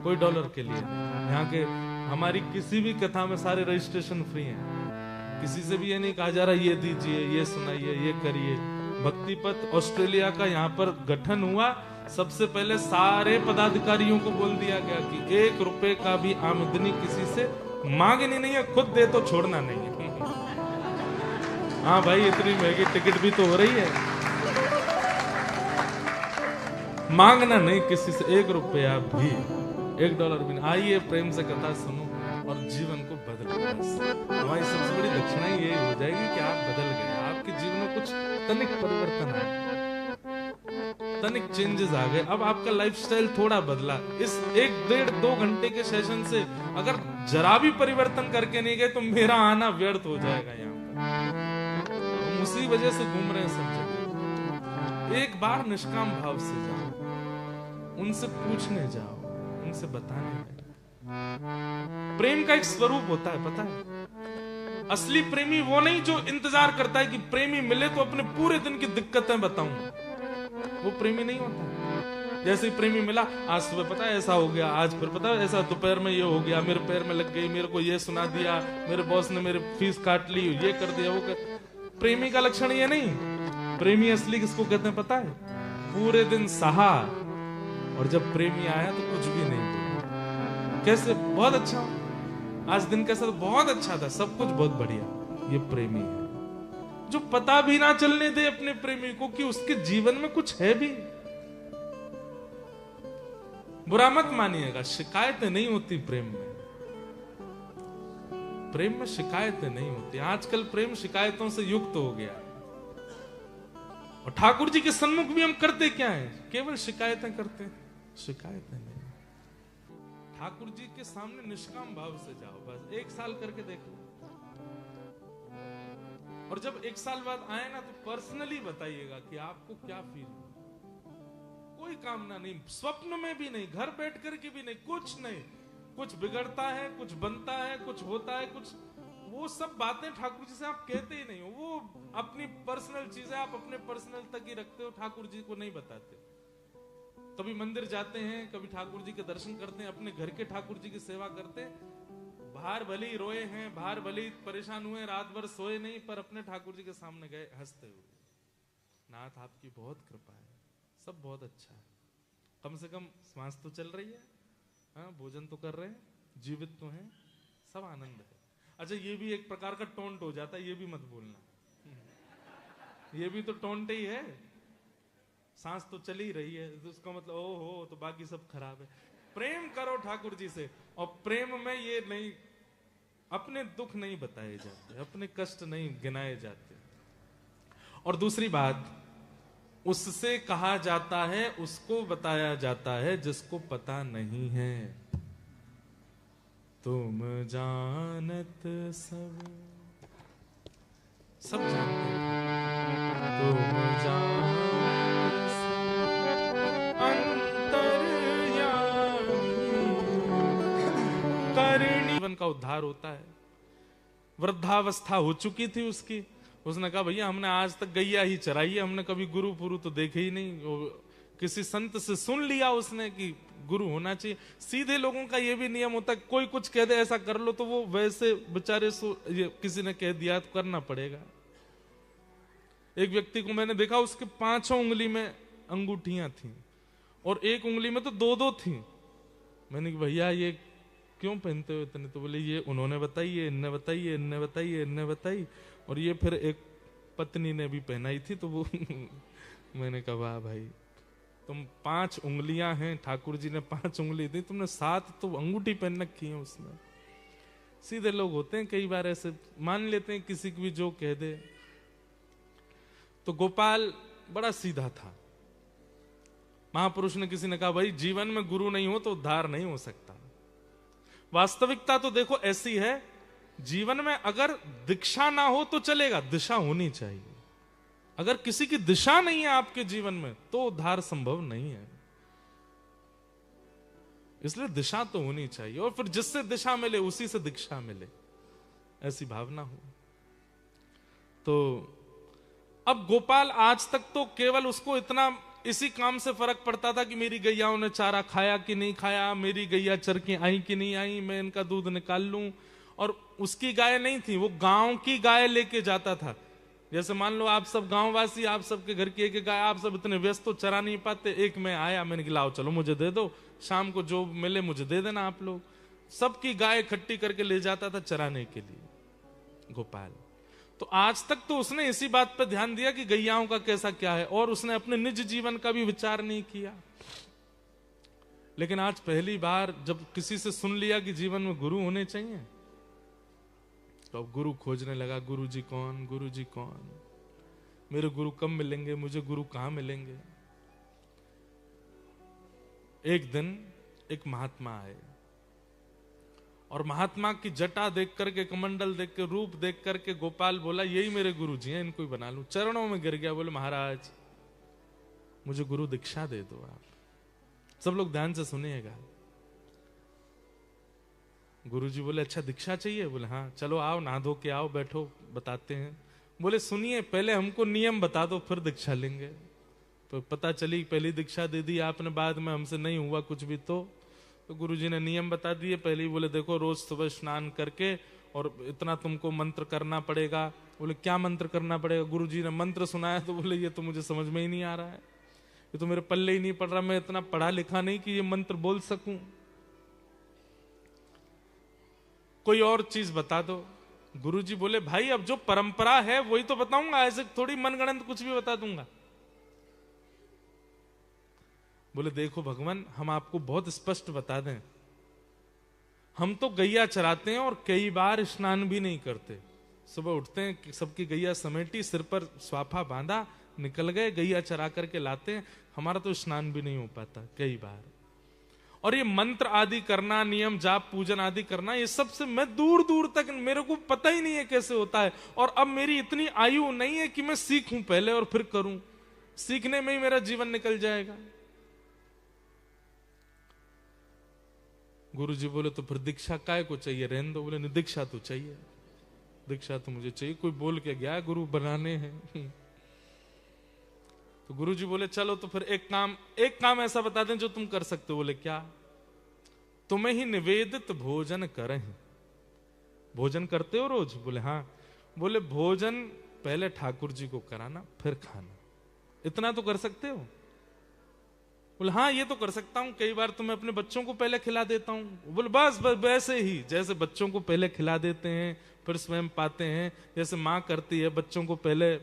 कोई डॉलर के लिए नहीं। यहाँ के हमारी किसी भी कथा में सारे रजिस्ट्रेशन फ्री हैं। किसी से भी ये नहीं कहा जा रहा ये दीजिए, ये सुनाइए, ये करिए। भक्ति पथ ऑस्ट्रेलिया का यहाँ पर गठन हुआ, सबसे पहले सारे पदाधिकारियों को बोल दिया गया कि 1 रुपए का भी आमदनी किसी से मांगनी नहीं है, खुद दे तो छोड़ना नहीं है। हाँ भाई, इतनी महंगी टिकट भी तो हो रही है, मांगना नहीं किसी से 1 रुपया भी, $1 भी नहीं। आइए प्रेम से कथा सुनो और जीवन को बदलो। हमारी सबसे बड़ी दक्षिणा यही हो जाएगी कि आप बदल गए, आपके जीवन में कुछ तनिक परिवर्तन आए, तनिक चेंजेस आ गए। अब आपका लाइफस्टाइल थोड़ा बदला। इस 1-1.5-2 घंटे के सेशन से अगर जरा भी परिवर्तन करके नहीं गए तो मेरा आना व्यर्थ हो जाएगा। यहाँ पर हम उसी वजह से घूम रहे हैं सब जगह। एक बार निष्काम भाव से जाओ, उनसे पूछने जाओ, उनसे बताने जाओ। प्रेम का एक स्वरूप होता है पता है? असली प्रेमी वो नहीं जो इंतजार करता है कि प्रेमी मिले तो अपने पूरे दिन की दिक्कतें बताऊं, वो प्रेमी नहीं होता। जैसे ही प्रेमी मिला, आज सुबह पता है ऐसा हो गया, आज फिर पता है ऐसा, दोपहर में ये हो गया, मेरे पैर में लग गई, मेरे को ये सुना दिया, मेरे बॉस ने मेरी फीस काट ली, ये कर दिया, वो कर। प्रेमी का लक्षण ये नहीं। प्रेमी असली किसको कहते हैं पता है? पूरे दिन सहा और जब प्रेमी आया तो कुछ भी नहीं बोला। कैसे? बहुत अच्छा, आज दिन कैसा? बहुत अच्छा था, सब कुछ बहुत बढ़िया। ये प्रेमी है जो पता भी ना चलने दे अपने प्रेमी को कि उसके जीवन में कुछ है भी। बुरा मत मानिएगा, शिकायतें नहीं होती प्रेम में। प्रेम में शिकायतें नहीं होती। आजकल प्रेम शिकायतों से युक्त हो गया और और ठाकुर जी के सन्मुख भी हम करते क्या है? केवल शिकायतें करते हैं, शिकायतें नहीं। ठाकुर जी के सामने निष्काम भाव से जाओ, बस 1 साल करके देखो। और जब 1 साल बाद आए ना, तो पर्सनली बताइएगा कि आपको क्या फील हुआ। कोई कामना नहीं, स्वप्न में भी नहीं, घर बैठ करके भी नहीं, कुछ नहीं। कुछ बिगड़ता है, कुछ बनता है, कुछ होता है, कुछ, वो सब बातें ठाकुर जी से आप कहते ही नहीं हो। वो अपनी पर्सनल चीजें आप अपने पर्सनल तक ही रखते हो, ठाकुर जी को नहीं बताते। कभी मंदिर जाते हैं, कभी ठाकुर जी के दर्शन करते हैं, अपने घर के ठाकुर जी की सेवा करते हैं। बाहर भले ही रोए हैं, बाहर भले ही परेशान हुए, रात भर सोए नहीं, पर अपने ठाकुर जी के सामने गए हंसते हुए, नाथ आपकी बहुत कृपा है, सब बहुत अच्छा है, कम से कम सांस तो चल रही है, हाँ, भोजन तो कर रहे हैं, जीवित तो हैं, सब आनंद है। अच्छा, ये भी एक प्रकार का टोंट हो जाता है, ये भी मत बोलना, ये भी तो टोंट ही है। सांस तो चल ही रही है, तो उसका मतलब ओ हो, तो बाकी सब खराब है। प्रेम करो ठाकुर जी से, और प्रेम में ये नहीं, अपने दुख नहीं बताए जाते, अपने कष्ट नहीं गिनाए जाते। और दूसरी बात, उससे कहा जाता है, उसको बताया जाता है जिसको पता नहीं है। तुम जानत सब जानते हैं, तुम जानत अंतर्यामी करणी। जीवन का उद्धार होता है। वृद्धावस्था हो चुकी थी उसकी, उसने कहा भैया हमने आज तक गैया ही चराई है, हमने कभी गुरु पुरु तो देखे ही नहीं। किसी संत से सुन लिया उसने कि गुरु होना चाहिए। सीधे लोगों का ये भी नियम होता है, कोई कुछ कह दे ऐसा कर लो, तो वो वैसे बेचारे किसी ने कह दिया तो करना पड़ेगा। एक व्यक्ति को मैंने देखा, उसके 5 उंगली में अंगूठियां थी और एक उंगली में तो 2-2 थी। मैंने कहा भैया ये क्यों पहनते हो इतने? तो बोले ये उन्होंने बताई, ये इनने बताई, ये इनने बताई, ये इनने बताई, और ये फिर एक पत्नी ने भी पहनाई थी, तो वो मैंने कहा वाह भाई, तुम 5 उंगलियां हैं, ठाकुर जी ने 5 उंगली दी, तुमने 7 तो अंगूठी पहन रखी है उसमें। सीधे लोग होते हैं, कई बार ऐसे मान लेते हैं किसी को भी जो कह दे। तो गोपाल बड़ा सीधा था। महापुरुष ने, किसी ने कहा भाई जीवन में गुरु नहीं हो तो उद्धार नहीं हो सकता। वास्तविकता तो देखो ऐसी है, जीवन में अगर दीक्षा ना हो तो चलेगा, दिशा होनी चाहिए। अगर किसी की दिशा नहीं है आपके जीवन में तो उद्धार संभव नहीं है। इसलिए दिशा तो होनी चाहिए, और फिर जिससे दिशा मिले उसी से दीक्षा मिले, ऐसी भावना हो। तो अब गोपाल आज तक तो केवल उसको इतना इसी काम से फर्क पड़ता था कि मेरी गैयाओं ने चारा खाया कि नहीं खाया, मेरी गैया चर के आई कि नहीं आई, मैं इनका दूध निकाल लूं। और उसकी गाय नहीं थी, वो गांव की गाय लेके जाता था। जैसे मान लो आप सब गांववासी, आप सबके घर की एक गाय, आप सब इतने व्यस्त तो चरा नहीं पाते। एक मैं आया, मैंने कहा लाओ चलो मुझे दे दो, शाम को जो मिले मुझे दे देना आप लोग। सबकी गाय इकट्ठी करके ले जाता था चराने के लिए गोपाल। तो आज तक तो उसने इसी बात पर ध्यान दिया कि गैयाओं का कैसा क्या है, और उसने अपने निज जीवन का भी विचार नहीं किया। लेकिन आज पहली बार जब किसी से सुन लिया कि जीवन में गुरु होने चाहिए, तो अब गुरु खोजने लगा। गुरु जी कौन, गुरु जी कौन, मेरे गुरु कब मिलेंगे, मुझे गुरु कहां मिलेंगे। एक दिन एक महात्मा आए, और महात्मा की जटा देख करके, कमंडल देख के, रूप देख करके गोपाल बोला यही मेरे गुरु जी हैं, इनको ही बना लूं। चरणों में गिर गया, बोले महाराज मुझे गुरु दीक्षा दे दो आप। सब लोग ध्यान से सुनिएगा। गुरु जी बोले अच्छा दीक्षा चाहिए? बोले हाँ, चलो आओ, नहा धो के आओ, बैठो, बताते हैं। बोले सुनिए, पहले हमको नियम बता दो फिर दीक्षा लेंगे। तो पता चली पहली दीक्षा दे दी आपने, बाद में हमसे नहीं हुआ कुछ भी। तो गुरुजी ने नियम बता दिए। पहले ही बोले देखो रोज सुबह स्नान करके और इतना तुमको मंत्र करना पड़ेगा। बोले क्या मंत्र करना पड़ेगा? गुरुजी ने मंत्र सुनाया तो बोले ये तो मुझे समझ में ही नहीं आ रहा है, ये तो मेरे पल्ले ही नहीं पड़ रहा, मैं इतना पढ़ा लिखा नहीं कि ये मंत्र बोल सकूं, कोई और चीज बता दो। गुरुजी बोले भाई अब जो परंपरा है वही तो बताऊंगा, ऐसे थोड़ी मनगढ़ंत कुछ भी बता दूंगा। बोले देखो भगवान, हम आपको बहुत स्पष्ट बता दें, हम तो गैया चराते हैं और कई बार स्नान भी नहीं करते। सुबह उठते हैं, सबकी गैया समेटी, सिर पर स्वाफा बांधा, निकल गए, गैया चरा करके लाते हैं, हमारा तो स्नान भी नहीं हो पाता कई बार। और ये मंत्र आदि करना, नियम जाप पूजन आदि करना, ये सबसे मैं दूर दूर तक मेरे को पता ही नहीं है कैसे होता है। और अब मेरी इतनी आयु नहीं है कि मैं सीखूं पहले और फिर करूं, सीखने में ही मेरा जीवन निकल जाएगा। गुरुजी बोले तो फिर दीक्षा काय को चाहिए, रहने दो। बोले नहीं, दीक्षा तो चाहिए, दीक्षा तो मुझे चाहिए, कोई बोल के गया गुरु बनाने हैं। तो गुरुजी बोले चलो तो फिर एक काम ऐसा बता दें जो तुम कर सकते हो। बोले क्या? तुम्हें ही निवेदित भोजन करें। भोजन करते हो रोज? बोले हाँ। बोले भोजन पहले ठाकुर जी को कराना फिर खाना, इतना तो कर सकते हो? बोले हाँ ये तो कर सकता हूं, कई बार तो मैं अपने बच्चों को पहले खिला देता हूं। बोले बस वैसे ही जैसे बच्चों को पहले खिला देते हैं फिर स्वयं पाते हैं, जैसे माँ करती है, बच्चों को पहले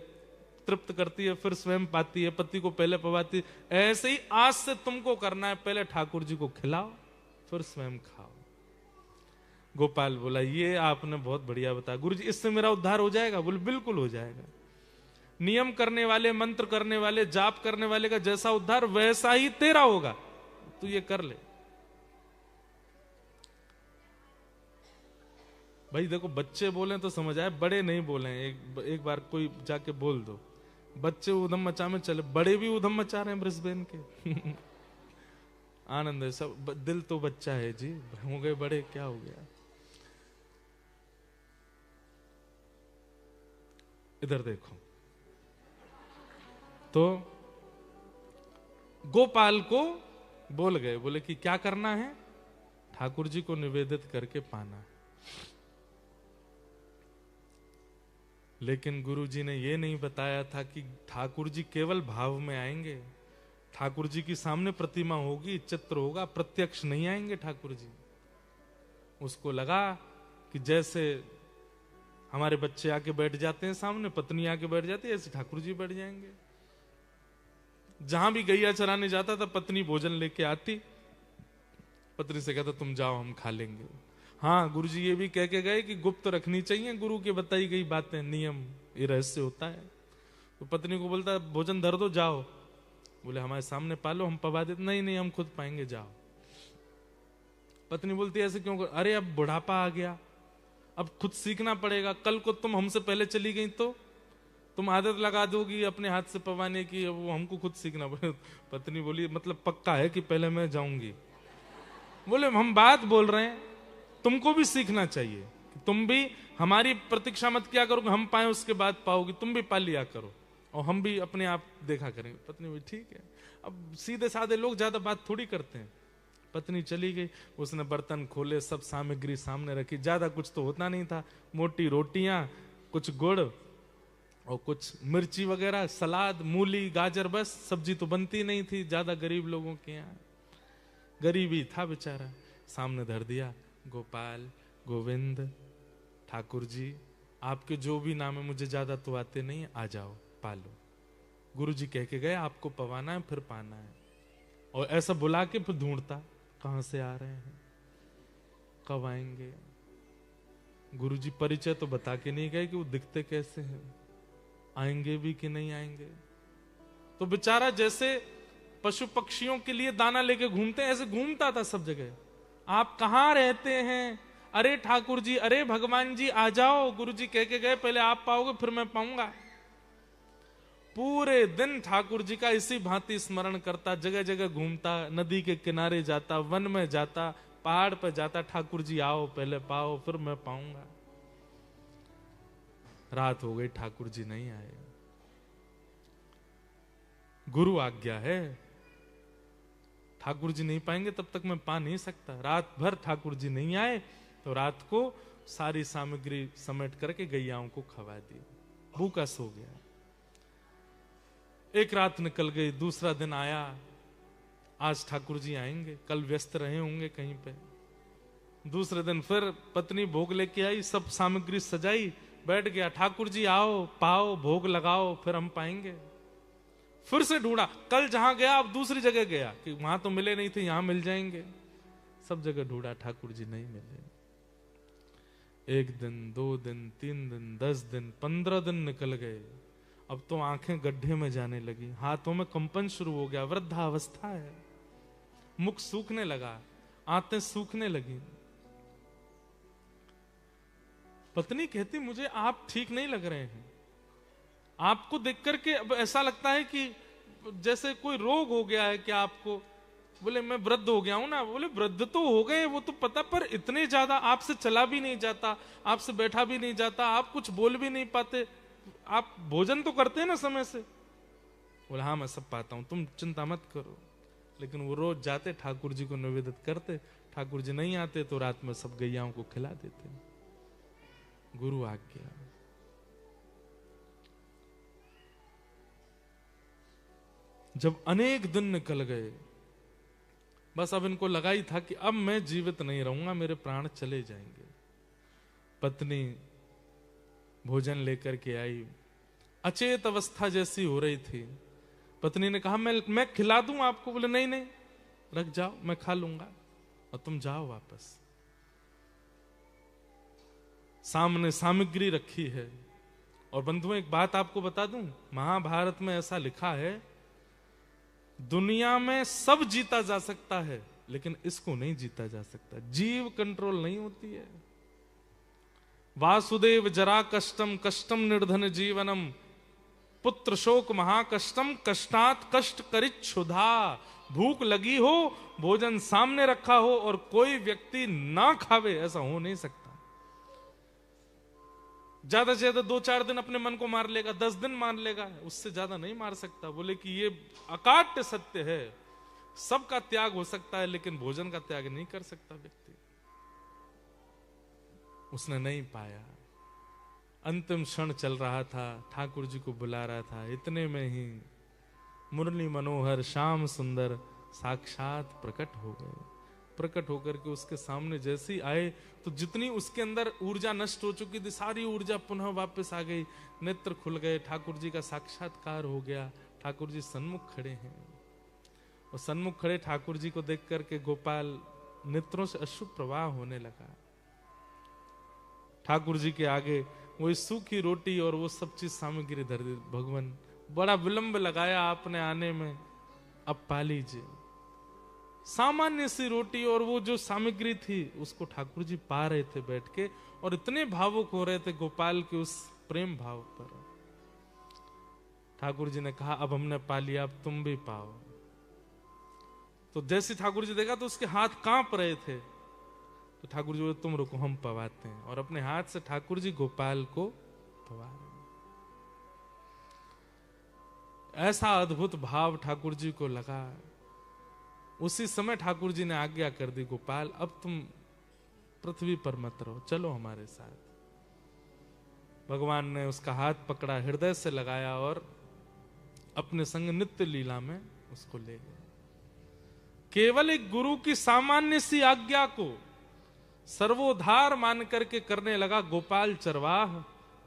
तृप्त करती है फिर स्वयं पाती है, पति को पहले पवाती है, ऐसे ही आज से तुमको करना है, पहले ठाकुर जी को खिलाओ फिर स्वयं खाओ। गोपाल बोला ये आपने बहुत बढ़िया बताया गुरुजी, इससे मेरा उद्धार हो जाएगा? बोले बिल्कुल हो जाएगा। नियम करने वाले, मंत्र करने वाले, जाप करने वाले का जैसा उद्धार वैसा ही तेरा होगा, तू ये कर ले। भाई देखो, बच्चे बोले तो समझ आए, बड़े नहीं बोले। एक बार कोई जाके बोल दो, बच्चे उधम मचा में चले, बड़े भी उधम मचा रहे हैं ब्रिस्बेन के। आनंद है सब, दिल तो बच्चा है जी, हो गए बड़े क्या हो गया। इधर देखो, तो गोपाल को बोल गए, बोले कि क्या करना है? ठाकुर जी को निवेदित करके पाना है। लेकिन गुरु जी ने यह नहीं बताया था कि ठाकुर जी केवल भाव में आएंगे, ठाकुर जी की सामने प्रतिमा होगी, चित्र होगा, प्रत्यक्ष नहीं आएंगे ठाकुर जी। उसको लगा कि जैसे हमारे बच्चे आके बैठ जाते हैं सामने, पत्नी आके बैठ जाती है, ऐसे ठाकुर जी बैठ जाएंगे। जहां भी गैया चराने जाता था, पत्नी भोजन लेके आती, पत्नी से कहता तुम जाओ हम खा लेंगे। हाँ, गुरु जी ये भी कह के गए कि गुप्त रखनी चाहिए गुरु के बताई गई बातें, नियम, ये रहस्य होता है। तो पत्नी को बोलता भोजन धर दो, जाओ। बोले हमारे सामने पालो, हम पवा देते। नहीं हम खुद पाएंगे, जाओ। पत्नी बोलती ऐसे क्यों कर? अरे अब बुढ़ापा आ गया, अब खुद सीखना पड़ेगा, कल को तुम हमसे पहले चली गई तो तुम आदत लगा दोगी अपने हाथ से पवाने की, वो हमको खुद सीखना पड़ेगा। पत्नी बोली मतलब पक्का है कि पहले मैं जाऊंगी? बोले हम बात बोल रहे हैं, तुमको भी सीखना चाहिए, तुम भी हमारी प्रतीक्षा मत किया करो, हम पाए उसके बाद पाओगी, तुम भी पा लिया करो और हम भी अपने आप देखा करेंगे। पत्नी बोली ठीक है। अब सीधे साधे लोग ज्यादा बात थोड़ी करते हैं। पत्नी चली गई, उसने बर्तन खोले, सब सामग्री सामने रखी, ज्यादा कुछ तो होता नहीं था, मोटी रोटियां, कुछ गुड़ और कुछ मिर्ची वगैरह, सलाद, मूली, गाजर, बस। सब्जी तो बनती नहीं थी ज्यादा गरीब लोगों के यहाँ, गरीबी था बेचारा। सामने धर दिया, गोपाल, गोविंद, ठाकुर जी, आपके जो भी नाम है मुझे ज्यादा तो आते नहीं, आ जाओ पालो। गुरु जी कह के गए आपको पवाना है फिर पाना है। और ऐसा बुला के फिर ढूंढता कहां से आ रहे हैं, कब आएंगे। गुरु जी परिचय तो बता के नहीं गए कि वो दिखते कैसे हैं, आएंगे भी कि नहीं आएंगे। तो बेचारा जैसे पशु पक्षियों के लिए दाना लेके घूमते हैं, ऐसे घूमता था सब जगह। आप कहां रहते हैं? अरे ठाकुर जी, अरे भगवान जी आ जाओ। गुरु जी कह के गए पहले आप पाओगे फिर मैं पाऊंगा। पूरे दिन ठाकुर जी का इसी भांति स्मरण करता, जगह जगह घूमता, नदी के किनारे जाता, वन में जाता, पहाड़ पर जाता, ठाकुर जी आओ पहले पाओ फिर मैं पाऊंगा। रात हो गई, ठाकुर जी नहीं आए। गुरु आज्ञा है, ठाकुर जी नहीं पाएंगे तब तक मैं पा नहीं सकता। रात भर ठाकुर जी नहीं आए तो रात को सारी सामग्री समेट करके गैयाओं को खवा दी, भूखा सो गया। एक रात निकल गई, दूसरा दिन आया, आज ठाकुर जी आएंगे, कल व्यस्त रहे होंगे कहीं पे। दूसरे दिन फिर पत्नी भोग लेके आई, सब सामग्री सजाई, बैठ गया, ठाकुर जी आओ पाओ भोग लगाओ फिर हम पाएंगे। फिर से ढूंढा, कल जहां गया अब दूसरी जगह गया कि वहां तो मिले नहीं थे, यहां मिल जाएंगे। सब जगह ढूंढा, ठाकुर जी नहीं मिले। 1 दिन, 2 दिन, 3 दिन, 10 दिन, 15 दिन निकल गए। अब तो आंखें गड्ढे में जाने लगी, हाथों में कंपन शुरू हो गया, वृद्धावस्था है, मुख सूखने लगा, आंतें सूखने लगी। पत्नी कहती मुझे आप ठीक नहीं लग रहे हैं, आपको देख करके अब ऐसा लगता है कि जैसे कोई रोग हो गया है क्या आपको? बोले मैं वृद्ध हो गया हूं ना। बोले वृद्ध तो हो गए वो तो पता, पर इतने ज्यादा आपसे चला भी नहीं जाता, आपसे बैठा भी नहीं जाता, आप कुछ बोल भी नहीं पाते, आप भोजन तो करते हैं ना समय से? बोले हाँ मैं सब पाता हूं, तुम चिंता मत करो। लेकिन वो रोज जाते ठाकुर जी को निवेदित करते, ठाकुर जी नहीं आते तो रात में सब गैयाओं को खिला देते। गुरु आज्ञा। जब अनेक दिन निकल गए, बस अब इनको लगा ही था कि अब मैं जीवित नहीं रहूंगा, मेरे प्राण चले जाएंगे। पत्नी भोजन लेकर के आई, अचेत अवस्था जैसी हो रही थी। पत्नी ने कहा मैं खिला दूं आपको। बोले नहीं नहीं रख जाओ, मैं खा लूंगा और तुम जाओ वापस। सामने सामग्री रखी है। और बंधुओं एक बात आपको बता दूं, महाभारत में ऐसा लिखा है, दुनिया में सब जीता जा सकता है लेकिन इसको नहीं जीता जा सकता। जीव कंट्रोल नहीं होती है। वासुदेव जरा कष्टम कष्टम निर्धन जीवनम, पुत्र शोक महाकष्टम कष्टात कष्ट करित क्षुधा। भूख लगी हो, भोजन सामने रखा हो और कोई व्यक्ति ना खावे, ऐसा हो नहीं सकता। ज्यादा से ज्यादा 2-4 दिन अपने मन को मार लेगा, 10 दिन मार लेगा, उससे ज्यादा नहीं मार सकता। बोले कि ये अकाट्य सत्य है, सबका त्याग हो सकता है लेकिन भोजन का त्याग नहीं कर सकता व्यक्ति। उसने नहीं पाया। अंतिम क्षण चल रहा था, ठाकुर जी को बुला रहा था, इतने में ही मुरली मनोहर श्याम सुंदर साक्षात प्रकट हो गए। प्रकट होकर के उसके सामने जैसे ही आए तो जितनी उसके अंदर ऊर्जा नष्ट हो चुकी थी, सारी ऊर्जा पुनः वापस आ गई, नेत्र खुल गए, ठाकुर जी का साक्षात्कार हो गया। ठाकुर जी सन्मुख खड़े हैं और सन्मुख खड़े ठाकुर जी को देख करके गोपाल नेत्रों से अश्रु प्रवाह होने लगा। ठाकुर जी के आगे वही सूखी रोटी और वो सब चीज सामग्री धर दी। भगवान बड़ा विलंब लगाया आपने आने में, अब पा लीजिए। सामान्य सी रोटी और वो जो सामग्री थी उसको ठाकुर जी पा रहे थे बैठ के, और इतने भावुक हो रहे थे गोपाल के उस प्रेम भाव पर। ठाकुर जी ने कहा अब हमने पा लिया, अब तुम भी पाओ। तो जैसे ठाकुर जी देखा तो उसके हाथ कांप रहे थे। तो ठाकुर जी बोले तुम रुको, हम पवाते हैं। और अपने हाथ से ठाकुर जी गोपाल को पवा रहे। ऐसा अद्भुत भाव ठाकुर जी को लगा। उसी समय ठाकुर जी ने आज्ञा कर दी, गोपाल अब तुम पृथ्वी पर मत रहो, चलो हमारे साथ। भगवान ने उसका हाथ पकड़ा, हृदय से लगाया और अपने संग नित्य लीला में उसको ले गए। केवल एक गुरु की सामान्य सी आज्ञा को सर्वोद्धार मान करके करने लगा गोपाल चरवाह,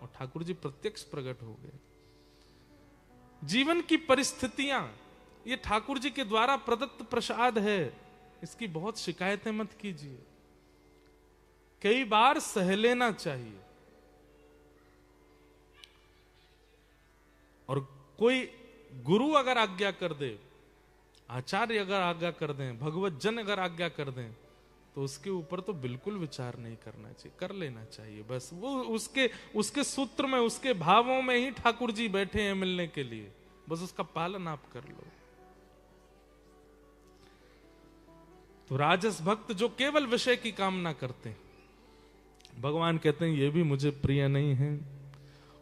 और ठाकुर जी प्रत्यक्ष प्रकट हो गए। जीवन की परिस्थितियां ये ठाकुर जी के द्वारा प्रदत्त प्रसाद है, इसकी बहुत शिकायतें मत कीजिए। कई बार सह लेना चाहिए। और कोई गुरु अगर आज्ञा कर दे, आचार्य अगर आज्ञा कर दें, भगवत जन अगर आज्ञा कर दें, तो उसके ऊपर तो बिल्कुल विचार नहीं करना चाहिए, कर लेना चाहिए। बस वो उसके सूत्र में, उसके भावों में ही ठाकुर जी बैठे हैं मिलने के लिए, बस उसका पालन आप कर लो। तो राजस भक्त जो केवल विषय की कामना करते हैं, भगवान कहते हैं ये भी मुझे प्रिय नहीं है।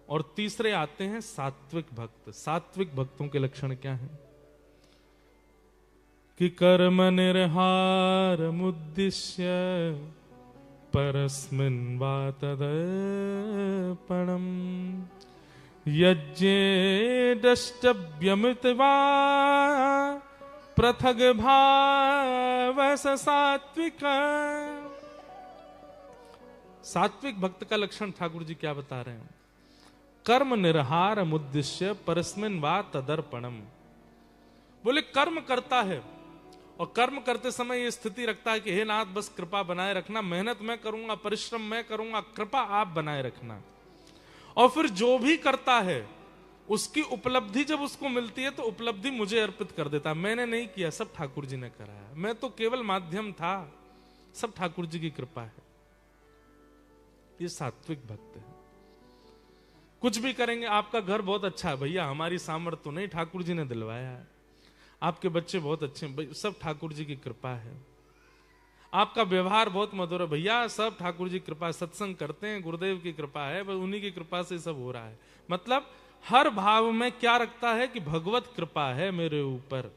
और तीसरे आते हैं सात्विक भक्त। सात्विक भक्तों के लक्षण क्या हैं? कि कर्म निर्हार मुद्दिश्य परस्मिन् वा तदर्पणम् यज्ञे द्रष्टव्यमृत वा पृथग भाव सात्विक। सात्विक भक्त का लक्षण ठाकुर जी क्या बता रहे हैं? कर्म निर्हार मुद्दिश्य परस्मिन् वा तदर्पणम्। बोले कर्म करता है और कर्म करते समय ये स्थिति रखता है कि हे नाथ बस कृपा बनाए रखना, मेहनत मैं करूंगा, परिश्रम मैं करूंगा, कृपा आप बनाए रखना। और फिर जो भी करता है उसकी उपलब्धि जब उसको मिलती है तो उपलब्धि मुझे अर्पित कर देता है। मैंने नहीं किया, सब ठाकुर जी ने कराया, मैं तो केवल माध्यम था, सब ठाकुर जी की कृपा है। ये सात्विक भक्त है। कुछ भी करेंगे, आपका घर बहुत अच्छा है भैया, हमारी सामर्थ्य तो नहीं, ठाकुर जी ने दिलवाया है। आपके बच्चे बहुत अच्छे हैं, सब ठाकुर जी की कृपा है। आपका व्यवहार बहुत मधुर है भैया, सब ठाकुर जी की कृपा, सत्संग करते हैं, गुरुदेव की कृपा है, बस उन्हीं की कृपा से सब हो रहा है। मतलब हर भाव में क्या रखता है कि भगवत कृपा है मेरे ऊपर।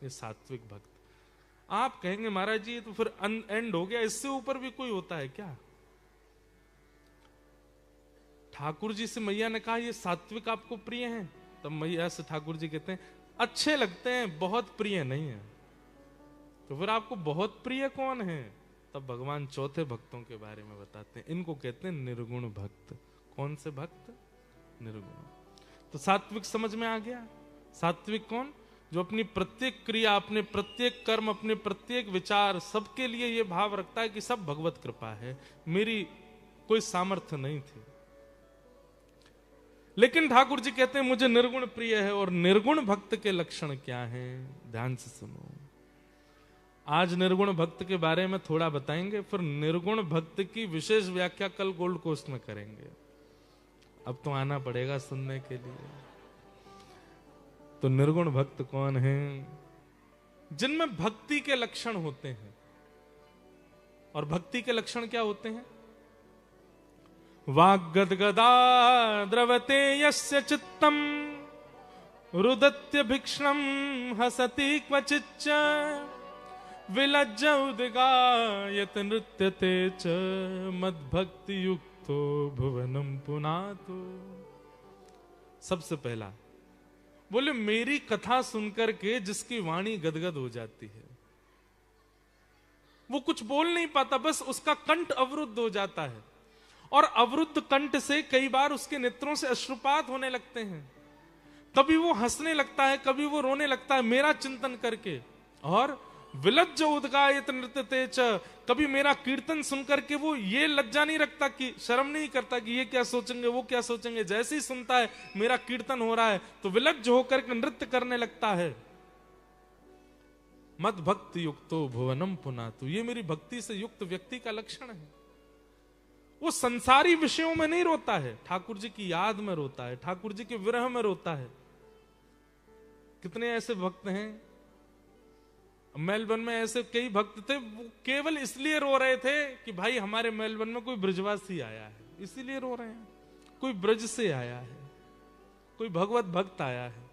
ये सात्विक भक्त। आप कहेंगे महाराज जी तो फिर एंड हो गया, इससे ऊपर भी कोई होता है क्या? ठाकुर जी से मैया ने कहा ये सात्विक आपको प्रिय हैं, तब मैया से ठाकुर जी कहते हैं अच्छे लगते हैं, बहुत प्रिय नहीं है। तो फिर आपको बहुत प्रिय कौन है? तब भगवान चौथे भक्तों के बारे में बताते हैं, इनको कहते हैं निर्गुण भक्त। कौन से भक्त? निर्गुण। तो सात्विक समझ में आ गया। सात्विक कौन? जो अपनी प्रत्येक क्रिया, अपने प्रत्येक कर्म, अपने प्रत्येक विचार, सबके लिए यह भाव रखता है कि सब भगवत कृपा है, मेरी कोई सामर्थ्य नहीं थी। लेकिन ठाकुर जी कहते हैं मुझे निर्गुण प्रिय है। और निर्गुण भक्त के लक्षण क्या हैं? ध्यान से सुनो। आज निर्गुण भक्त के बारे में थोड़ा बताएंगे, फिर निर्गुण भक्त की विशेष व्याख्या कल गोल्ड कोस्ट में करेंगे। अब तो आना पड़ेगा सुनने के लिए। तो निर्गुण भक्त कौन है? जिनमें भक्ति के लक्षण होते हैं। और भक्ति के लक्षण क्या होते हैं? वाग्गदगदा द्रवते यस्य चित्तम रुदत्य भिक्षणम हसति क्वचिच्च विलज्ज उद्गायत नृत्यते च मद्भक्ति युक्तो भुवनम पुनातो। सबसे पहला बोले मेरी कथा सुनकर के जिसकी वाणी गदगद हो जाती है, वो कुछ बोल नहीं पाता, बस उसका कंठ अवरुद्ध हो जाता है। और अवरुद्ध कंठ से कई बार उसके नेत्रों से अश्रुपात होने लगते हैं। कभी वो हंसने लगता है, कभी वो रोने लगता है मेरा चिंतन करके। और विलज्ज उद्गायत नृत्यते च, कभी मेरा कीर्तन सुनकर के वो ये लज्जा नहीं रखता, कि शर्म नहीं करता कि ये क्या सोचेंगे वो क्या सोचेंगे। जैसे ही सुनता है मेरा कीर्तन हो रहा है तो विलज्ज होकर के नृत्य करने लगता है। मद भक्ति युक्तो भुवनम पुनातु, ये मेरी भक्ति से युक्त व्यक्ति का लक्षण है। वो संसारी विषयों में नहीं रोता है, ठाकुर जी की याद में रोता है, ठाकुर जी के विरह में रोता है। कितने ऐसे भक्त हैं, मेलबर्न में ऐसे कई भक्त थे, वो केवल इसलिए रो रहे थे कि भाई हमारे मेलबर्न में कोई ब्रजवासी आया है, इसीलिए रो रहे हैं। कोई ब्रज से आया है, कोई भगवत भक्त आया है।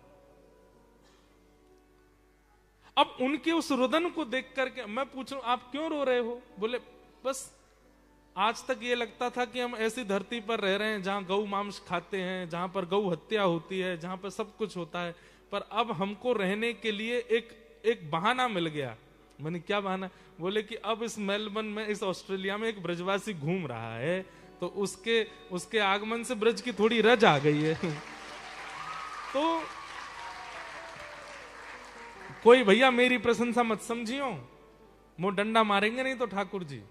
अब उनके उस रुदन को देख करके मैं पूछ रहा हूं आप क्यों रो रहे हो? बोले बस आज तक ये लगता था कि हम ऐसी धरती पर रह रहे हैं जहां गौ मांस खाते हैं, जहां पर गौ हत्या होती है, जहां पर सब कुछ होता है, पर अब हमको रहने के लिए एक बहाना मिल गया। मैंने क्या बहाना? बोले कि अब इस मेलबर्न में, इस ऑस्ट्रेलिया में एक ब्रजवासी घूम रहा है, तो उसके आगमन से ब्रज की थोड़ी रज आ गई है। तो कोई भैया मेरी प्रशंसा मत समझियो, वो डंडा मारेंगे नहीं तो ठाकुर जी।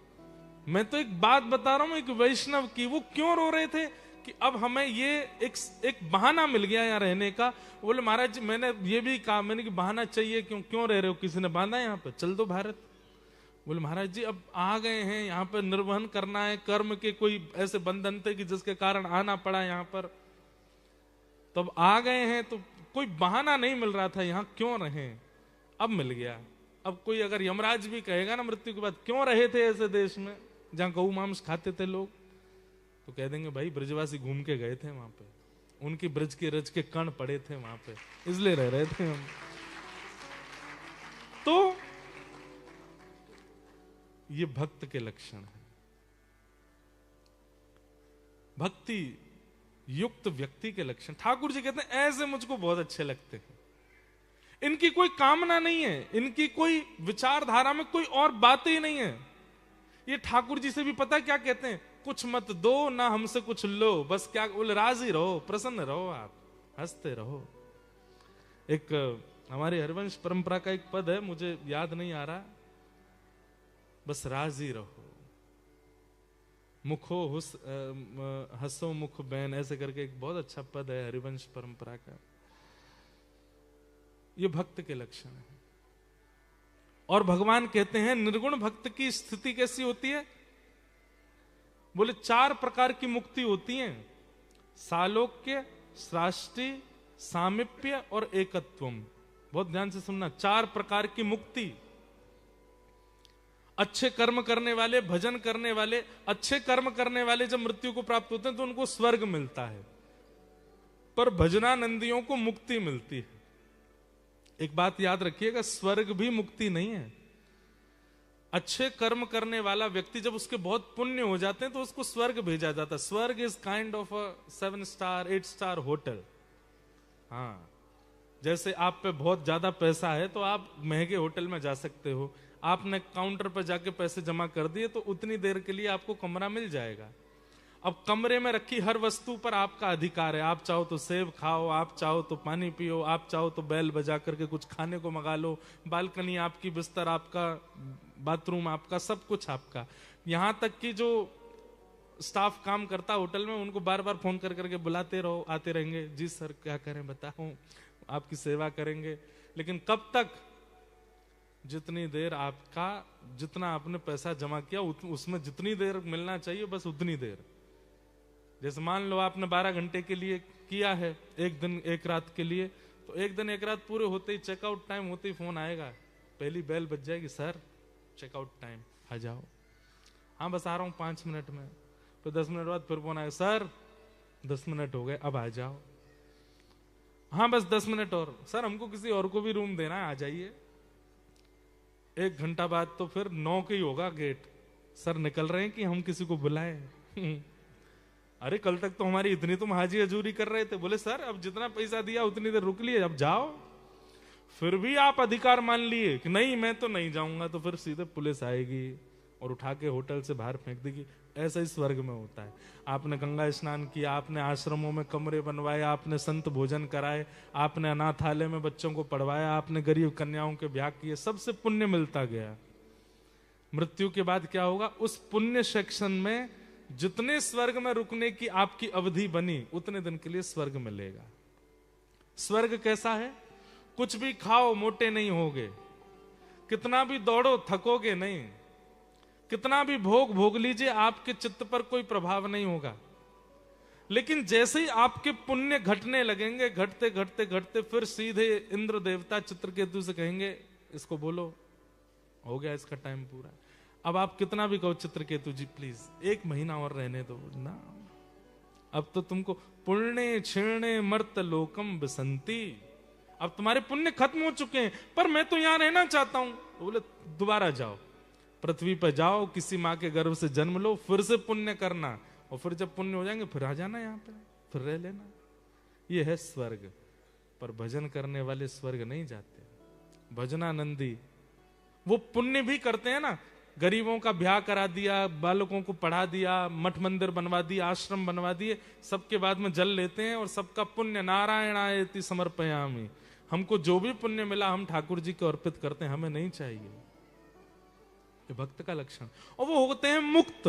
मैं तो एक बात बता रहा हूं, एक वैष्णव की, वो क्यों रो रहे थे कि अब हमें ये एक बहाना मिल गया यहाँ रहने का। बोले महाराज जी मैंने ये भी कहा, मैंने कि बहाना चाहिए, क्यों रह रहे हो, किसी ने बांधा यहाँ पे, चल दो भारत। बोले महाराज जी अब आ गए हैं यहाँ पर, निर्वहन करना है, कर्म के कोई ऐसे बंधन थे कि जिसके कारण आना पड़ा यहाँ पर, तो अब आ गए हैं, तो कोई बहाना नहीं मिल रहा था यहाँ क्यों रहे, अब मिल गया। अब कोई अगर यमराज भी कहेगा ना मृत्यु के बाद क्यों रहे थे ऐसे देश में जहां गौ मांस खाते थे लोग, तो कह देंगे भाई ब्रजवासी घूम के गए थे वहां पे, उनकी ब्रज के रज के कण पड़े थे वहां पे, इसलिए रह रहे थे हम। तो ये भक्त के लक्षण है। भक्ति युक्त व्यक्ति के लक्षण। ठाकुर जी कहते हैं ऐसे मुझको बहुत अच्छे लगते हैं, इनकी कोई कामना नहीं है, इनकी कोई विचारधारा में कोई और बात ही नहीं है। ये ठाकुर जी से भी पता क्या कहते हैं, कुछ मत दो ना हमसे कुछ लो, बस क्या बोले राजी रहो, प्रसन्न रहो, आप हंसते रहो। एक हमारे हरिवंश परंपरा का एक पद है, मुझे याद नहीं आ रहा, बस राजी रहो, मुखो हसो मुख बैन, ऐसे करके एक बहुत अच्छा पद है हरिवंश परंपरा का। ये भक्त के लक्षण है। और भगवान कहते हैं निर्गुण भक्त की स्थिति कैसी होती है? बोले 4 प्रकार की मुक्ति होती है, सालोक्य, साष्टि, सामिप्य और एकत्वम। बहुत ध्यान से सुनना, 4 प्रकार की मुक्ति। अच्छे कर्म करने वाले, भजन करने वाले, अच्छे कर्म करने वाले जब मृत्यु को प्राप्त होते हैं तो उनको स्वर्ग मिलता है, पर भजनानंदियों को मुक्ति मिलती है। एक बात याद रखिएगा, स्वर्ग भी मुक्ति नहीं है। अच्छे कर्म करने वाला व्यक्ति जब उसके बहुत पुण्य हो जाते हैं तो उसको स्वर्ग भेजा जाता है। स्वर्ग is kind of a 7 star 8 star hotel. हाँ, जैसे आप पे बहुत ज्यादा पैसा है तो आप महंगे होटल में जा सकते हो। आपने काउंटर पर जाके पैसे जमा कर दिए तो उतनी देर के लिए आपको कमरा मिल जाएगा। अब कमरे में रखी हर वस्तु पर आपका अधिकार है। आप चाहो तो सेब खाओ, आप चाहो तो पानी पियो, आप चाहो तो बैल बजा करके कुछ खाने को मंगा लो। बालकनी आपकी, बिस्तर आपका, बाथरूम आपका, सब कुछ आपका। यहां तक कि जो स्टाफ काम करता होटल में उनको बार बार फोन कर करके बुलाते रहो, आते रहेंगे, जी सर क्या करें बताओ, आपकी सेवा करेंगे। लेकिन कब तक? जितनी देर आपका, जितना आपने पैसा जमा किया उसमें जितनी देर मिलना चाहिए बस उतनी देर। जैसे मान लो आपने 12 घंटे के लिए किया है, एक दिन एक रात के लिए, तो एक दिन एक रात पूरे होते ही, चेकआउट टाइम होते ही फोन आएगा, पहली बेल बज जाएगी, सर चेकआउट टाइम आ जाओ। हाँ बस आ रहा हूं 5 मिनट में। तो 10 मिनट बाद फिर फोन आएगा, सर 10 मिनट हो गए अब आ जाओ। हाँ बस 10 मिनट और, सर हमको किसी और को भी रूम देना है, आ जाइए। 1 घंटा बाद तो फिर 9 के ही होगा गेट, सर निकल रहे हैं कि हम किसी को बुलाएं। अरे कल तक तो हमारी इतनी तुम हाजी हजूरी कर रहे थे। बोले सर अब जितना पैसा दिया उतनी देर रुक लिए, अब जाओ। फिर भी आप अधिकार मान लिए कि नहीं मैं तो नहीं जाऊंगा, तो फिर सीधे पुलिस आएगी और उठा के होटल से बाहर फेंक देगी। ऐसा ही स्वर्ग में होता है। आपने गंगा स्नान किया, आपने आश्रमों में कमरे बनवाए, आपने संत भोजन कराए, आपने अनाथालय में बच्चों को पढ़वाया, आपने गरीब कन्याओं के ब्याह किए, सबसे पुण्य मिलता गया। मृत्यु के बाद क्या होगा? उस पुण्य सेक्शन में जितने स्वर्ग में रुकने की आपकी अवधि बनी उतने दिन के लिए स्वर्ग मिलेगा। स्वर्ग कैसा है? कुछ भी खाओ मोटे नहीं होगे, कितना भी दौड़ो थकोगे नहीं, कितना भी भोग भोग लीजिए आपके चित्त पर कोई प्रभाव नहीं होगा। लेकिन जैसे ही आपके पुण्य घटने लगेंगे, घटते घटते घटते फिर सीधे इंद्र देवता चित्रकेतु से कहेंगे इसको बोलो, हो गया इसका टाइम पूरा। अब आप कितना भी कहो चित्रकेतु जी प्लीज 1 महीना और रहने दो ना, अब तो तुमको पुण्य क्षीणे मर्त लोकम बसंती, अब तुम्हारे पुण्य खत्म हो चुके हैं, पर मैं तो यहां रहना चाहता हूं। तो बोले दोबारा जाओ, पृथ्वी पर जाओ, किसी माँ के गर्भ से जन्म लो, फिर से पुण्य करना, और फिर जब पुण्य हो जाएंगे फिर आ जाना यहाँ पे, फिर रह लेना। ये है स्वर्ग। पर भजन करने वाले स्वर्ग नहीं जाते। भजनानंदी वो पुण्य भी करते हैं ना, गरीबों का ब्याह करा दिया, बालकों को पढ़ा दिया, मठ मंदिर बनवा दिया, आश्रम बनवा दिए, सबके बाद में जल लेते हैं और सबका पुण्य नारायणायति समर्पयामि, हमको जो भी पुण्य मिला हम ठाकुर जी को अर्पित करते हैं, हमें नहीं चाहिए। ये भक्त का लक्षण। और वो होते हैं मुक्त।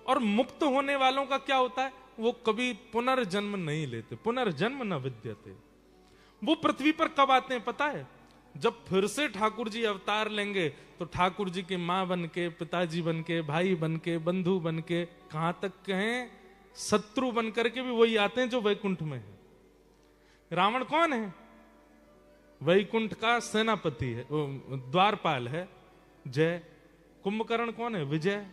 और मुक्त होने वालों का क्या होता है? वो कभी पुनर्जन्म नहीं लेते, पुनर्जन्म न विद्यते। वो पृथ्वी पर कब आते हैं पता है? जब फिर से ठाकुर जी अवतार लेंगे तो ठाकुर जी की मां बन के, पिताजी बन के, भाई बन के, बंधु बन के, कहां तक कहें शत्रु बन करके भी वही आते हैं जो वैकुंठ में है। रावण कौन है? वैकुंठ का सेनापति है, द्वारपाल है जय। कुंभकर्ण कौन है? विजय।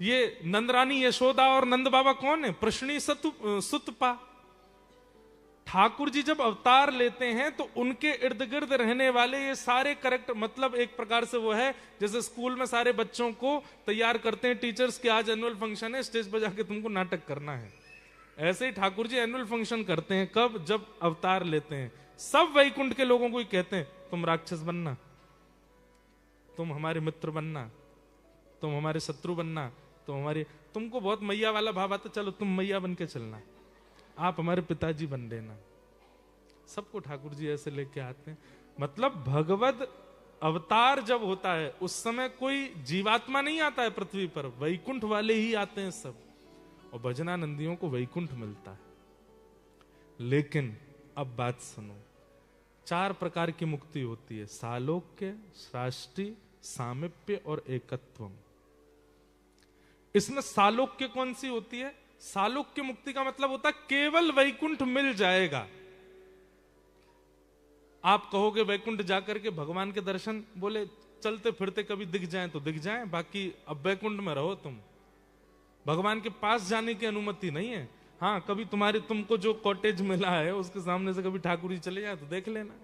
ये नंदरानी यशोदा और नंद बाबा कौन है? प्रश्नी सुतपा। ठाकुर जी जब अवतार लेते हैं तो उनके इर्द गिर्द रहने वाले ये सारे करेक्टर, मतलब एक प्रकार से वो है जैसे स्कूल में सारे बच्चों को तैयार करते हैं टीचर्स के, आज एनुअल फंक्शन है, स्टेज पर जाके तुमको नाटक करना है। ऐसे ही ठाकुर जी एनुअल फंक्शन करते हैं। कब? जब अवतार लेते हैं। सब वैकुंठ के लोगों को ही कहते हैं तुम राक्षस बनना, तुम हमारे मित्र बनना, तुम हमारे शत्रु बनना, तुमको बहुत मैया वाला भाव आता, चलो तुम मैया बन के चलना, आप हमारे पिताजी बन देना। सबको ठाकुर जी ऐसे लेके आते हैं। मतलब भगवत अवतार जब होता है उस समय कोई जीवात्मा नहीं आता है पृथ्वी पर, वैकुंठ वाले ही आते हैं सब, और भजनानंदियों को वैकुंठ मिलता है। लेकिन अब बात सुनो, 4 प्रकार की मुक्ति होती है, सालोक्य, सृष्टि, सामीप्य और एकत्वम। इसमें सालोक्य कौन सी होती है? सालोक्य मुक्ति का मतलब होता है केवल वैकुंठ मिल जाएगा। आप कहोगे वैकुंठ जाकर के भगवान के दर्शन, बोले चलते फिरते कभी दिख जाएं तो दिख जाएं, बाकी अब वैकुंठ में रहो तुम, भगवान के पास जाने की अनुमति नहीं है। हाँ, कभी तुमको जो कॉटेज मिला है उसके सामने से कभी ठाकुर जी चले जाए तो देख लेना।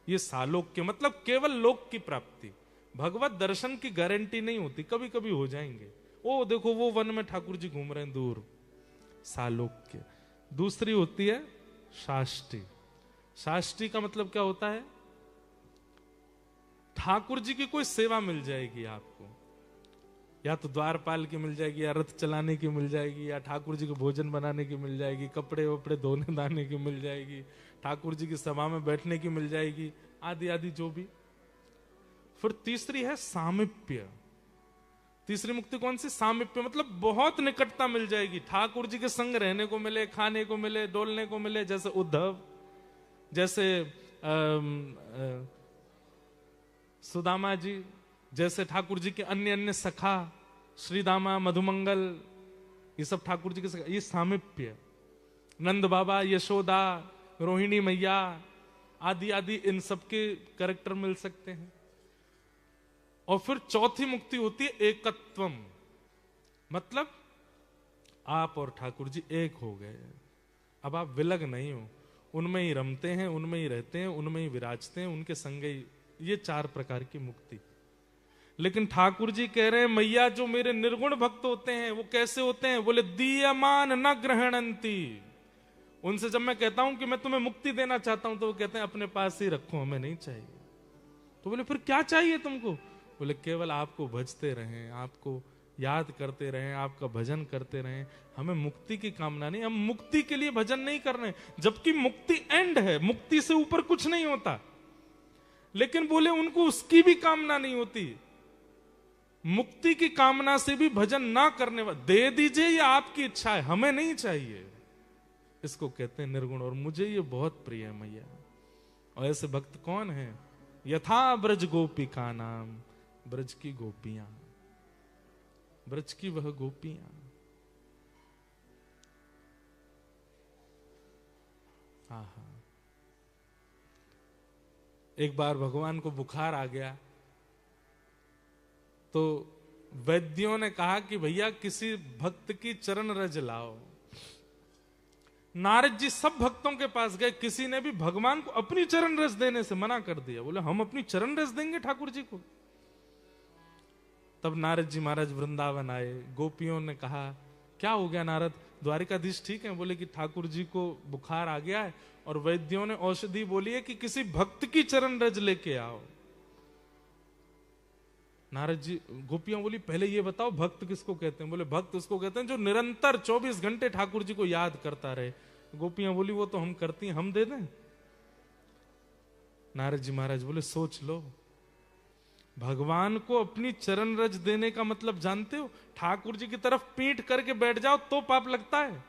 ये सालोक्य मतलब केवल लोक की प्राप्ति, भगवत दर्शन की गारंटी नहीं होती, कभी कभी हो जाएंगे। ओ देखो वो वन में ठाकुर जी घूम रहे हैं दूर, सालोक्य। दूसरी होती है शाष्टी। शाष्टी का मतलब क्या होता है? ठाकुर जी की कोई सेवा मिल जाएगी आपको, या तो द्वारपाल की मिल जाएगी, या रथ चलाने की मिल जाएगी, या ठाकुर जी को भोजन बनाने की मिल जाएगी, कपड़े वपड़े धोने दाने की मिल जाएगी, ठाकुर जी की सभा में बैठने की मिल जाएगी, आदि आदि जो भी। फिर तीसरी है सामीप्य। तीसरी मुक्ति कौन सी? सामीप्य मतलब बहुत निकटता मिल जाएगी, ठाकुर जी के संग रहने को मिले, खाने को मिले, डोलने को मिले, जैसे उद्धव, जैसे सुदामा जी, जैसे ठाकुर जी के अन्य अन्य सखा, श्रीदामा, मधुमंगल, ये सब ठाकुर जी के सखा, ये सामीप्य। नंद बाबा, यशोदा, रोहिणी मैया आदि आदि, इन सबके कैरेक्टर मिल सकते हैं। और फिर चौथी मुक्ति होती है एकत्वम, मतलब आप और ठाकुर जी एक हो गए, अब आप विलग नहीं हो, उनमें ही रमते हैं, उनमें ही रहते हैं, उनमें ही विराजते हैं, उनके संग ही। ये 4 प्रकार की मुक्ति। लेकिन ठाकुर जी कह रहे हैं मैया जो मेरे निर्गुण भक्त होते हैं वो कैसे होते हैं? बोले दीयमान न ग्रहणंती। उनसे जब मैं कहता हूं कि मैं तुम्हें मुक्ति देना चाहता हूं तो वो कहते हैं अपने पास ही रखो, हमें नहीं चाहिए। तो बोले फिर क्या चाहिए तुमको? बोले केवल आपको भजते रहें, आपको याद करते रहें, आपका भजन करते रहें, हमें मुक्ति की कामना नहीं, हम मुक्ति के लिए भजन नहीं कर रहे, जबकि मुक्ति एंड है, मुक्ति से ऊपर कुछ नहीं होता। लेकिन बोले उनको उसकी भी कामना नहीं होती, मुक्ति की कामना से भी भजन ना करने वाले, दे दीजिए ये आपकी इच्छा है, हमें नहीं चाहिए। इसको कहते हैं निर्गुण, और मुझे ये बहुत प्रिय है मैया। और ऐसे भक्त कौन है? यथा ब्रज गोपिका नाम, ब्रज की गोपियां, ब्रज की वह गोपियां। आहा, एक बार भगवान को बुखार आ गया तो वैद्यों ने कहा कि भैया किसी भक्त की चरण रज लाओ। नारद जी सब भक्तों के पास गए, किसी ने भी भगवान को अपनी चरण रस देने से मना कर दिया। बोले हम अपनी चरण रस देंगे ठाकुर जी को? तब नारद जी महाराज वृंदावन आए, गोपियों ने कहा क्या हो गया नारद, द्वारिकाधीश ठीक है? बोले कि ठाकुर जी को बुखार आ गया है और वैद्यों ने औषधि बोली है कि किसी भक्त की चरण रज लेके आओ। नारद जी, गोपियां बोली पहले ये बताओ भक्त किसको कहते हैं? बोले भक्त उसको कहते हैं जो निरंतर 24 घंटे ठाकुर जी को याद करता रहे। गोपियां बोली वो तो हम करती हैं, हम दे दें? नारद जी महाराज बोले सोच लो, भगवान को अपनी चरण रज देने का मतलब जानते हो? ठाकुर जी की तरफ पीठ करके बैठ जाओ तो पाप लगता है,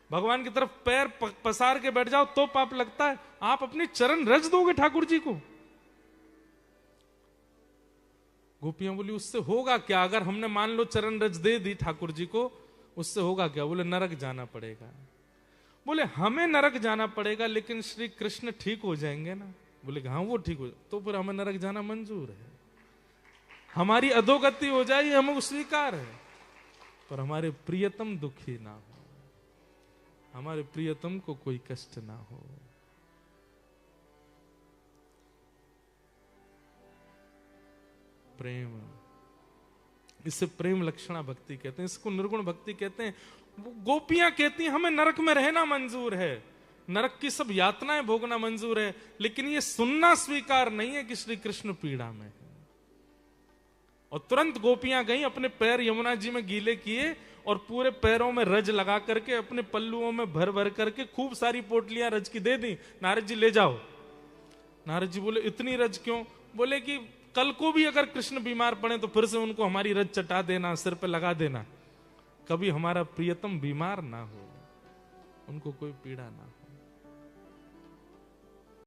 भगवान की तरफ पैर पसार के बैठ जाओ तो पाप लगता है, आप अपनी चरण रज दोगे ठाकुर जी को? गोपियां बोली उससे होगा क्या? अगर हमने मान लो चरण रज दे दी ठाकुर जी को, उससे होगा क्या? बोले नरक जाना पड़ेगा। बोले हमें नरक जाना पड़ेगा लेकिन श्री कृष्ण ठीक हो जाएंगे ना? बोले हाँ वो ठीक हो, तो फिर हमें नरक जाना मंजूर है, हमारी अधोगति हो जाए हमें स्वीकार है, पर हमारे प्रियतम दुखी ना हो, हमारे प्रियतम को कोई कष्ट ना हो। प्रेम, इसे प्रेम लक्षणा भक्ति कहते हैं, इसको निर्गुण भक्ति कहते हैं। गोपियां कहती हैं हमें नरक में रहना मंजूर है, नरक की सब यातनाएं भोगना मंजूर है, लेकिन ये सुनना स्वीकार नहीं है कि श्री कृष्ण पीड़ा में है। और तुरंत गोपियां गई, अपने पैर यमुना जी में गीले किए और पूरे पैरों में रज लगा करके अपने पल्लुओं में भर भर करके खूब सारी पोटलियां रज की दे दी। नारद जी ले जाओ। नारद जी बोले इतनी रज क्यों? बोले कि कल को भी अगर कृष्ण बीमार पड़े तो फिर से उनको हमारी रज चटा देना, सिर पे लगा देना, कभी हमारा प्रियतम बीमार ना हो, उनको कोई पीड़ा ना हो।